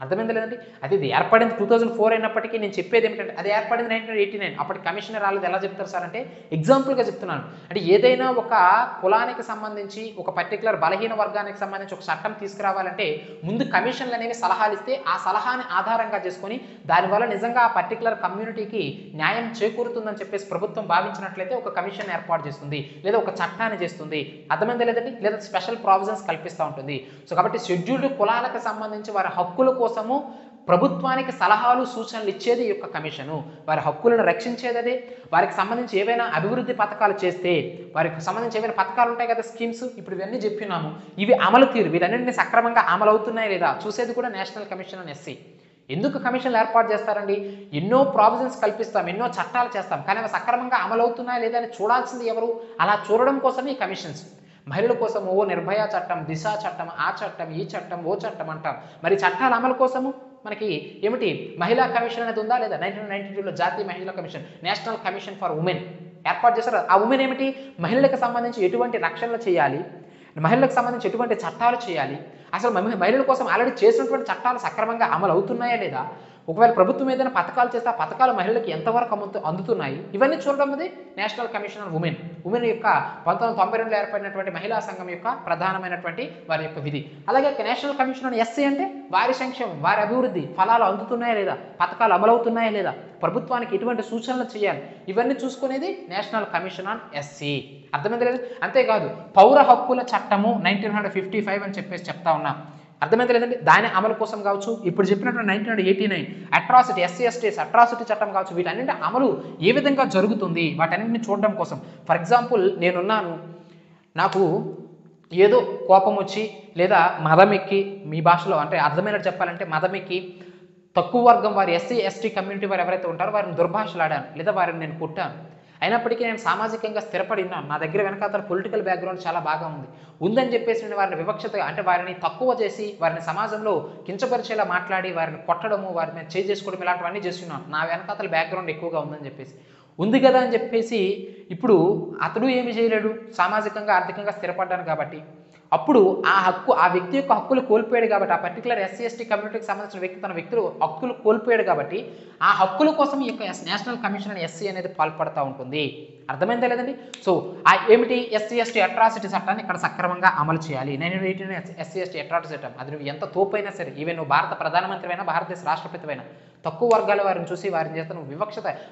అర్థమైంది లేదండి. అది ఏర్పడింది 2004 అయినప్పటికీ నేను చెప్పేది ఏమిటంటే అది ఏర్పడింది 1989. అప్పటి కమిషనర్ రాలేదు. ఎలా చెప్తారు సార్ అంటే ఎగ్జాంపుల్గా చెప్తున్నాను. అంటే ఏదైనా ఒక కులానికి సంబంధించి, ఒక పర్టికులర్ బలహీన వర్గానికి సంబంధించి ఒక చట్టం తీసుకురావాలంటే ముందు కమిషన్లు అనేవి సలహాలు ఇస్తే ఆ సలహాని ఆధారంగా చేసుకొని దానివల్ల నిజంగా ఆ పర్టికులర్ కమ్యూనిటీకి న్యాయం చేకూరుతుందని చెప్పేసి ప్రభుత్వం భావించినట్లయితే ఒక కమిషన్ ఏర్పాటు చేస్తుంది, లేదా ఒక చట్టాన్ని చేస్తుంది, అర్థమైంది లేదండి, లేదా స్పెషల్ ప్రావిజన్స్ కల్పిస్తూ ఉంటుంది. సో కాబట్టి షెడ్యూల్డ్ కులాలకు సంబంధించి వారి హక్కుల కోసము ప్రభుత్వానికి సలహాలు సూచనలు ఇచ్చేది ఈ యొక్క కమిషను. వారి హక్కులను రక్షించేది అదే. వారికి సంబంధించి ఏవైనా అభివృద్ధి పథకాలు చేస్తే, వారికి సంబంధించి ఏవైనా పథకాలు ఉంటాయి కదా, స్కీమ్స్, ఇప్పుడు ఇవన్నీ చెప్పినాము, ఇవి అమలు తీరు, వీటన్నింటినీ సక్రమంగా అమలు అవుతున్నాయా లేదా చూసేది కూడా నేషనల్ కమిషన్ ఆన్ ఎస్సీ. ఎందుకు కమిషన్లు ఏర్పాటు చేస్తారండి, ఎన్నో ప్రావిజన్స్ కల్పిస్తాం, ఎన్నో చట్టాలు చేస్తాం, కానీ అవి సక్రమంగా అమలు అవుతున్నాయా లేదా అని చూడాల్సింది ఎవరు, అలా చూడడం కోసం ఈ కమిషన్స్. మహిళల కోసం ఓ నిర్భయ చట్టం, దిశ చట్టం, ఆ చట్టం, ఈ చట్టం, ఓ చట్టం అంటాం. మరి చట్టాల అమలు కోసము మనకి ఏమిటి, మహిళా కమిషన్ అనేది ఉందా లేదా, 1992లో జాతీయ మహిళా commission, national commission for women ఏర్పాటు చేశారు. ఆ ఉమెన్ ఏమిటి, మహిళలకు సంబంధించి ఎటువంటి రక్షణలు చేయాలి, మహిళలకు సంబంధించి ఎటువంటి చట్టాలు చేయాలి, అసలు మహిళల కోసం ఆల్రెడీ చేసినటువంటి చట్టాలు సక్రమంగా అమలు అవుతున్నాయా లేదా, ఒకవేళ ప్రభుత్వం ఏదైనా పథకాలు చేస్తే ఆ పథకాలు మహిళలకు ఎంతవరకు అందుతున్నాయి, ఇవన్నీ చూడడం అనేది నేషనల్ కమిషన్ ఆన్ ఉమెన్ యొక్క 1992లో ఏర్పడినటువంటి మహిళా సంఘం యొక్క ప్రధానమైనటువంటి వారి యొక్క విధి. అలాగే నేషనల్ కమిషన్ ఆన్ ఎస్సీ అంటే వారి సంక్షేమం, వారి అభివృద్ధి ఫలాలు అందుతున్నాయా లేదా, పథకాలు అమలవుతున్నాయా లేదా, ప్రభుత్వానికి ఎటువంటి సూచనలు చేయాలి, ఇవన్నీ చూసుకునేది నేషనల్ కమిషన్ ఆన్ ఎస్సీ. అర్థమైంది లేదు. అంతేకాదు పౌర హక్కుల చట్టము 1955 అని చెప్పేసి చెప్తా ఉన్నా, అర్థమైంది లేదండి. దాని అమలు కోసం కావచ్చు, ఇప్పుడు చెప్పినటువంటి 1989 అట్రాసిటీ, ఎస్సీ ఎస్టీస్ అట్రాసిటీ చట్టం కావచ్చు, వీటన్నింటి అమలు ఏ విధంగా జరుగుతుంది వాటన్నింటిని చూడడం కోసం. ఫర్ ఎగ్జాంపుల్ నేనున్నాను, నాకు ఏదో కోపం వచ్చి లేదా మదమెక్కి, మీ భాషలో అంటే అర్థమైనట్టు చెప్పాలంటే మదమెక్కి తక్కువ వర్గం వారి ఎస్సీ ఎస్టీ కమ్యూనిటీ వారు ఎవరైతే ఉంటారో వారిని దుర్భాషలాడాను, లేదా వారిని నేను కొట్టాను. అయినప్పటికీ నేను సామాజికంగా స్థిరపడి ఉన్నాను, నా దగ్గర వెనకాతల పొలిటికల్ బ్యాక్గ్రౌండ్ చాలా బాగా ఉందని చెప్పేసి నేను వారిని వివక్షతగా, అంటే వారిని తక్కువ చేసి, వారిని సమాజంలో కించపరిచేలా మాట్లాడి, వారిని కొట్టడము, వారిని చేసుకోవడం, ఇలాంటివన్నీ చేస్తున్నాను. నా వెనకాతల బ్యాక్గ్రౌండ్ ఎక్కువగా ఉందని చెప్పేసి ఉంది కదా అని చెప్పేసి ఇప్పుడు అతడు ఏమి చేయలేడు, సామాజికంగా ఆర్థికంగా స్థిరపడ్డాను కాబట్టి అప్పుడు ఆ వ్యక్తి యొక్క హక్కులు కోల్పోయాడు కాబట్టి, ఆ పర్టికులర్ ఎస్సీ ఎస్టీ కమ్యూనిటీకి సంబంధించిన వ్యక్తి తన వ్యక్తులు హక్కులు కోల్పోయాడు కాబట్టి ఆ హక్కుల కోసం ఈ యొక్క నేషనల్ కమిషన్ ఎస్సీ అనేది పాల్పడుతూ ఉంటుంది. అర్థమైందా లేదండి. సో ఆ ఏమిటి, ఎస్సీ ఎస్టీ అట్రాసిటీ చట్టాన్ని ఇక్కడ సక్రమంగా అమలు చేయాలి. 1989 ఎస్సీ ఎస్టీ అట్రాసిటీ చట్టం, అది నువ్వు ఎంత తోపైనా సరే, ఈవెన్ నువ్వు భారత ప్రధానమంత్రి అయినా, భారతదేశ రాష్ట్రపతి అయినా, తక్కువ వర్గాల వారిని చూసి వారిని చేత నువ్వు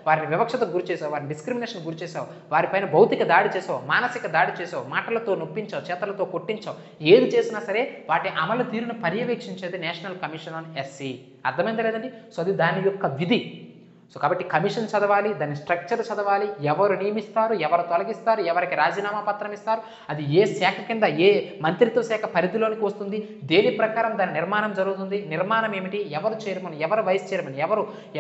వారిని వివక్షతకు గురి చేసావు, వారిని డిస్క్రిమినేషన్ గురి చేసావు, వారిపైన భౌతిక దాడి చేసావు, మానసిక దాడి చేసావు, మాటలతో నొప్పించావు, చేతలతో కొట్టించావు, ఏది చేసినా సరే వాటి అమలు తీరును పర్యవేక్షించేది నేషనల్ కమిషన్ ఆన్ ఎస్సీ. అర్థమైందా లేదండి. సో అది దాని యొక్క విధి. సో కాబట్టి కమిషన్ చదవాలి, దాని స్ట్రక్చర్ చదవాలి, ఎవరు నియమిస్తారు, ఎవరు తొలగిస్తారు, ఎవరికి రాజీనామా పత్రం ఇస్తారు, అది ఏ శాఖ కింద, ఏ మంత్రిత్వ శాఖ పరిధిలోనికి వస్తుంది, దేని ప్రకారం దాని నిర్మాణం జరుగుతుంది, నిర్మాణం ఏమిటి, ఎవరు చైర్మన్, ఎవరు వైస్ చైర్మన్,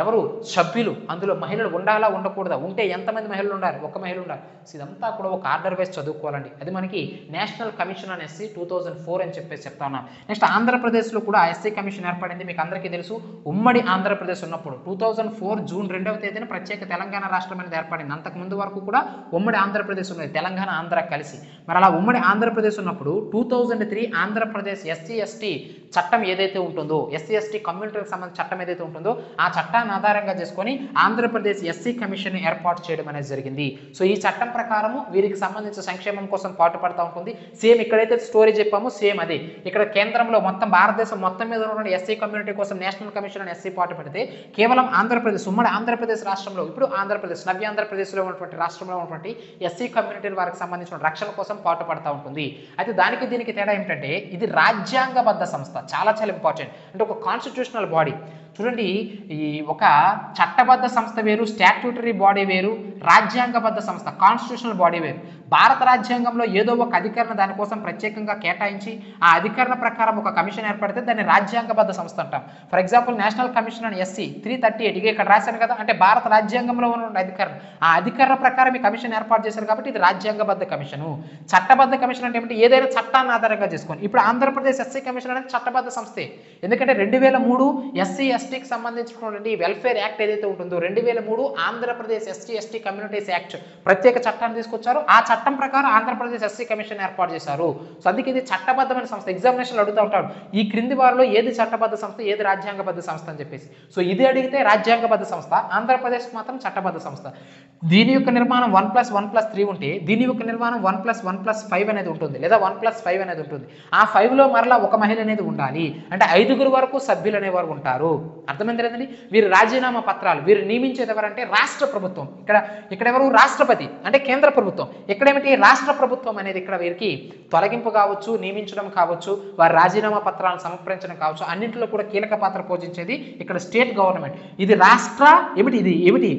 ఎవరు సభ్యులు, అందులో మహిళలు ఉండాలా ఉండకూడదా, ఉంటే ఎంతమంది మహిళలు ఉండాలి, ఒక మహిళ ఉండాలి. ఇదంతా కూడా ఒక ఆర్డర్ వైజ్ చదువుకోవాలండి. అది మనకి నేషనల్ కమిషన్ ఆన్ ఎస్సీ 2004 అని చెప్పేసి చెప్తా ఉన్నాం. నెక్స్ట్ ఆంధ్రప్రదేశ్లో కూడా ఎస్సీ కమిషన్ ఏర్పడింది. మీకు అందరికీ తెలుసు, ఉమ్మడి ఆంధ్రప్రదేశ్ ఉన్నప్పుడు 2004 జూన్ 2వ తేదీన ప్రత్యేక తెలంగాణ రాష్ట్రం అనేది ఏర్పడింది. అంతకుముందు వరకు కూడా ఉమ్మడి ఆంధ్రప్రదేశ్ ఉన్నది, తెలంగాణ ఆంధ్ర కలిసి. మరి అలా ఉమ్మడి ఆంధ్రప్రదేశ్ ఉన్నప్పుడు 2003 ఆంధ్రప్రదేశ్ ఎస్సీ ఎస్టీ చట్టం ఏదైతే ఉంటుందో, ఎస్సీ ఎస్టీ కమ్యూనిటీకి సంబంధించిన చట్టం ఏదైతే ఉంటుందో ఆ చట్టాన్ని ఆధారంగా చేసుకొని ఆంధ్రప్రదేశ్ ఎస్సీ కమిషన్ ఏర్పాటు చేయడం అనేది జరిగింది. సో ఈ చట్టం ప్రకారము వీరికి సంబంధించిన సంక్షేమం కోసం పాటుపడుతూ ఉంటుంది. సేమ్ ఇక్కడైతే స్టోరీ చెప్పామో సేమ్ అదే ఇక్కడ కేంద్రంలో మొత్తం భారతదేశం మొత్తం మీద ఉన్న ఎస్సీ కమ్యూనిటీ కోసం నేషనల్ కమిషన్ ఎస్సీ పాటుపడితే, కేవలం ఆంధ్రప్రదేశ్ ఉమ్మడి ఆంధ్రప్రదేశ్ రాష్ట్రంలో, ఇప్పుడు ఆంధ్రప్రదేశ్ నవ్య ఆంధ్రప్రదేశ్లో ఉన్నటువంటి రాష్ట్రంలో ఉన్నటువంటి ఎస్సీ కమ్యూనిటీ వారికి సంబంధించిన రక్షణ కోసం పాటుపడతా ఉంటుంది. అయితే దానికి దీనికి తేడా ఏమిటంటే ఇది రాజ్యాంగబద్ధ సంస్థ, చాలా చాలా ఇంపార్టెంట్. అంటే ఒక కాన్స్టిట్యూషనల్ బాడీ. చూడండి, ఈ ఒక చట్టబద్ధ సంస్థ వేరు, స్టాట్యూటరీ బాడీ వేరు, రాజ్యాంగబద్ధ సంస్థ కాన్స్టిట్యూషనల్ బాడీ వేరు. భారత రాజ్యాంగంలో ఏదో ఒక అధికరణ దానికోసం ప్రత్యేకంగా కేటాయించి ఆ అధికరణ ప్రకారం ఒక కమిషన్ ఏర్పడితే దాన్ని రాజ్యాంగబద్ధ సంస్థ అంటాం. For example national commission and SC 338 ఇక్కడ రాశాను కదా, అంటే భారత రాజ్యాంగంలో ఉన్న అధికరణ, ఆ అధికరణ ప్రకారం ఈ కమిషన్ ఏర్పాటు చేశారు కాబట్టి ఇది రాజ్యాంగబద్ధ కమిషను. చట్టబద్ధ కమిషన్ అంటే ఏమిటి? ఏదైనా చట్టాన్ని ఆధారంగా చేసుకొని. ఇప్పుడు ఆంధ్రప్రదేశ్ ఎస్సీ కమిషన్ అనేది చట్టబద్ధ సంస్థే, ఎందుకంటే 2003 ఎస్సీ ఎస్టీకి సంబంధించినటువంటి వెల్ఫేర్ యాక్ట్ ఏదైతే ఉంటుందో 2003 Andhra Pradesh SC ST communities act ప్రత్యేక చట్టాన్ని తీసుకొచ్చారు. ఆ చట్టం ప్రకారం ఆంధ్రప్రదేశ్ ఎస్సీ కమిషన్ ఏర్పాటు చేశారు. సో అందుకే ఇది చట్టబద్ధమైన సంస్థ. ఎగ్జామినేషన్లు అడుగుతూ ఉంటాడు, ఈ క్రింది వారిలో ఏది చట్టబద్ధ సంస్థ, ఏది రాజ్యాంగబద్ధ సంస్థ అని చెప్పేసి. సో ఇది అడిగితే రాజ్యాంగబద్ధ సంస్థ, ఆంధ్రప్రదేశ్ మాత్రం చట్టబద్ధ సంస్థ. దీని యొక్క నిర్మాణం 1+1+3 ఉంటే దీని యొక్క నిర్మాణం 1+1+5 అనేది ఉంటుంది, లేదా 1+5 అనేది ఉంటుంది. ఆ 5లో మరలా ఒక మహిళ అనేది ఉండాలి, అంటే 5 వరకు సభ్యులు అనేవారు ఉంటారు. అర్థమైంది లేదండి? వీరు రాజీనామా పత్రాలు, వీరు నియమించేది ఎవరంటే రాష్ట్ర ప్రభుత్వం. ఇక్కడ ఎవరు? రాష్ట్రపతి, అంటే కేంద్ర ప్రభుత్వం. ఇక్కడేమిటి? రాష్ట్ర ప్రభుత్వం అనేది ఇక్కడ వీరికి తొలగింపు కావచ్చు, నియమించడం కావచ్చు, వారి రాజీనామా పత్రాలను సమర్పించడం కావచ్చు, అన్నింటిలో కూడా కీలక పాత్ర పోషించేది ఇక్కడ స్టేట్ గవర్నమెంట్. ఇది రాష్ట్ర ఏమిటి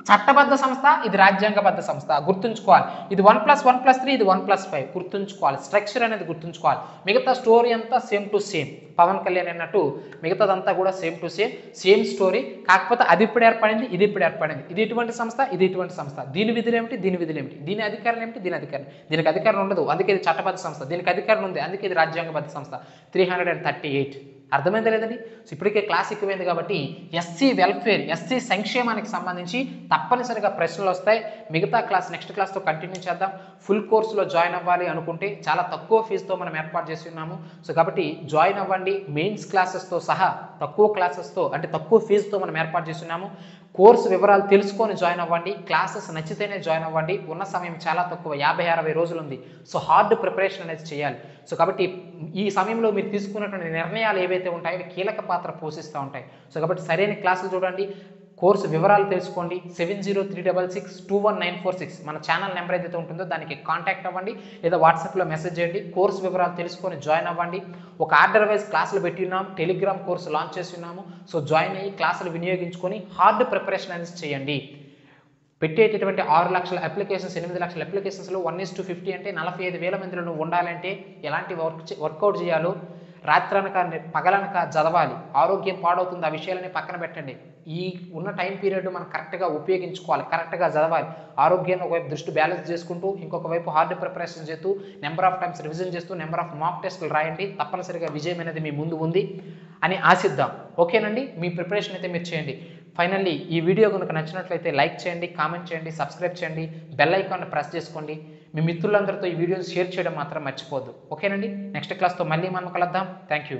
చట్టబద్ధ సంస్థ, ఇది రాజ్యాంగబద్ధ సంస్థ. గుర్తుంచుకోవాలి. ఇది 1+1+3, ఇది 1+5. గుర్తుంచుకోవాలి, స్ట్రక్చర్ అనేది గుర్తుంచుకోవాలి. మిగతా స్టోరీ అంతా same to same. Pawan Kalyan అన్నట్టు మిగతాదంతా కూడా సేమ్ టు సేమ్ స్టోరీ. కాకపోతే అది ఇప్పుడు ఏర్పడింది, ఇది ఇప్పుడు ఏర్పడింది. ఇది ఇటువంటి సంస్థ, ఇది ఇటువంటి సంస్థ. దీని విధులు ఏమిటి, దీని విధులు ఏమిటి, దీని అధికారం ఏమిటి, దీని అధికారం. దీనికి అధికారం ఉండదు, అందుకే ఇది చట్టబద్ధ సంస్థ. దీనికి అధికారం ఉంది, అందుకే ఇది రాజ్యాంగబద్ధ సంస్థ. 338. అర్థమైంది లేదండి? సో ఇప్పటికే క్లాస్ ఎక్కువైంది కాబట్టి ఎస్సీ వెల్ఫేర్, ఎస్సీ సంక్షేమానికి సంబంధించి తప్పనిసరిగా ప్రశ్నలు వస్తాయి. మిగతా క్లాస్ నెక్స్ట్ క్లాస్తో కంటిన్యూ చేద్దాం. ఫుల్ కోర్సులో జాయిన్ అవ్వాలి అనుకుంటే చాలా తక్కువ ఫీజుతో మనం ఏర్పాటు చేసి ఉన్నాము. సో కాబట్టి జాయిన్ అవ్వండి. మెయిన్స్ క్లాసెస్తో సహా తక్కువ క్లాసెస్తో, అంటే తక్కువ ఫీజుతో మనం ఏర్పాటు చేసి ఉన్నాము. కోర్సు వివరాలు తెలుసుకొని జాయిన్ అవ్వండి. క్లాసెస్ నచ్చితేనే జాయిన్ అవ్వండి. ఉన్న సమయం చాలా తక్కువ, 50-60 రోజులు ఉంది. సో హార్డ్ ప్రిపరేషన్ అనేది చేయాలి. సో కాబట్టి ఈ సమయంలో మీరు తీసుకున్నటువంటి నిర్ణయాలు ఏవైతే ఉంటాయో అవి కీలక పాత్ర పోషిస్తూ ఉంటాయి. సో కాబట్టి సరైన క్లాసులు చూడండి, కోర్సు వివరాలు తెలుసుకోండి. 7036621946 మన ఛానల్ నెంబర్ ఏదైతే ఉంటుందో దానికి కాంటాక్ట్ అవ్వండి, లేదా వాట్సాప్లో మెసేజ్ చేయండి. కోర్సు వివరాలు తెలుసుకొని జాయిన్ అవ్వండి. ఒక ఆర్డర్ వైజ్ క్లాసులు పెట్టి ఉన్నాము, టెలిగ్రామ్ కోర్సు లాంచ్ చేసి ఉన్నాము. సో జాయిన్ అయ్యి క్లాసులు వినియోగించుకొని హార్డ్ ప్రిపరేషన్ అనేది చేయండి. పెట్టేటటువంటి 6 లక్షల అప్లికేషన్స్, 8 లక్షల అప్లికేషన్స్లో 1:50 అంటే 45,000 మందిలో నువ్వు ఉండాలంటే ఎలాంటి వర్కౌట్ చేయాలో రాత్రనక పగలనక చదవాలి. ఆరోగ్యం పాడవుతుంది, ఆ విషయాలని పక్కన పెట్టండి. ఈ ఉన్న టైం పీరియడ్ మనం కరెక్ట్గా ఉపయోగించుకోవాలి, కరెక్ట్గా చదవాలి. ఆరోగ్యాన్ని ఒకవైపు దృష్టి బ్యాలెన్స్ చేసుకుంటూ ఇంకొక వైపు హార్డ్ ప్రిపరేషన్ చేస్తూ నెంబర్ ఆఫ్ టైమ్స్ రివిజన్ చేస్తూ నెంబర్ ఆఫ్ మాక్ టెస్టులు రాయండి. తప్పనిసరిగా విజయం అనేది మీ ముందు ఉంది అని ఆశిద్దాం. ఓకేనండి? మీ ప్రిపరేషన్ అయితే మీరు చేయండి. ఫైనల్లీ ఈ వీడియో కనుక నచ్చినట్లయితే లైక్ చేయండి, కామెంట్ చేయండి, సబ్స్క్రైబ్ చేయండి, బెల్ ఐకాన్ని ప్రెస్ చేసుకోండి. మీ మిత్రులందరితో ఈ వీడియోని షేర్ చేయడం మాత్రం మర్చిపోద్దు. ఓకేనండి? నెక్స్ట్ క్లాస్తో మళ్ళీ మనం కలుద్దాం. Thank you.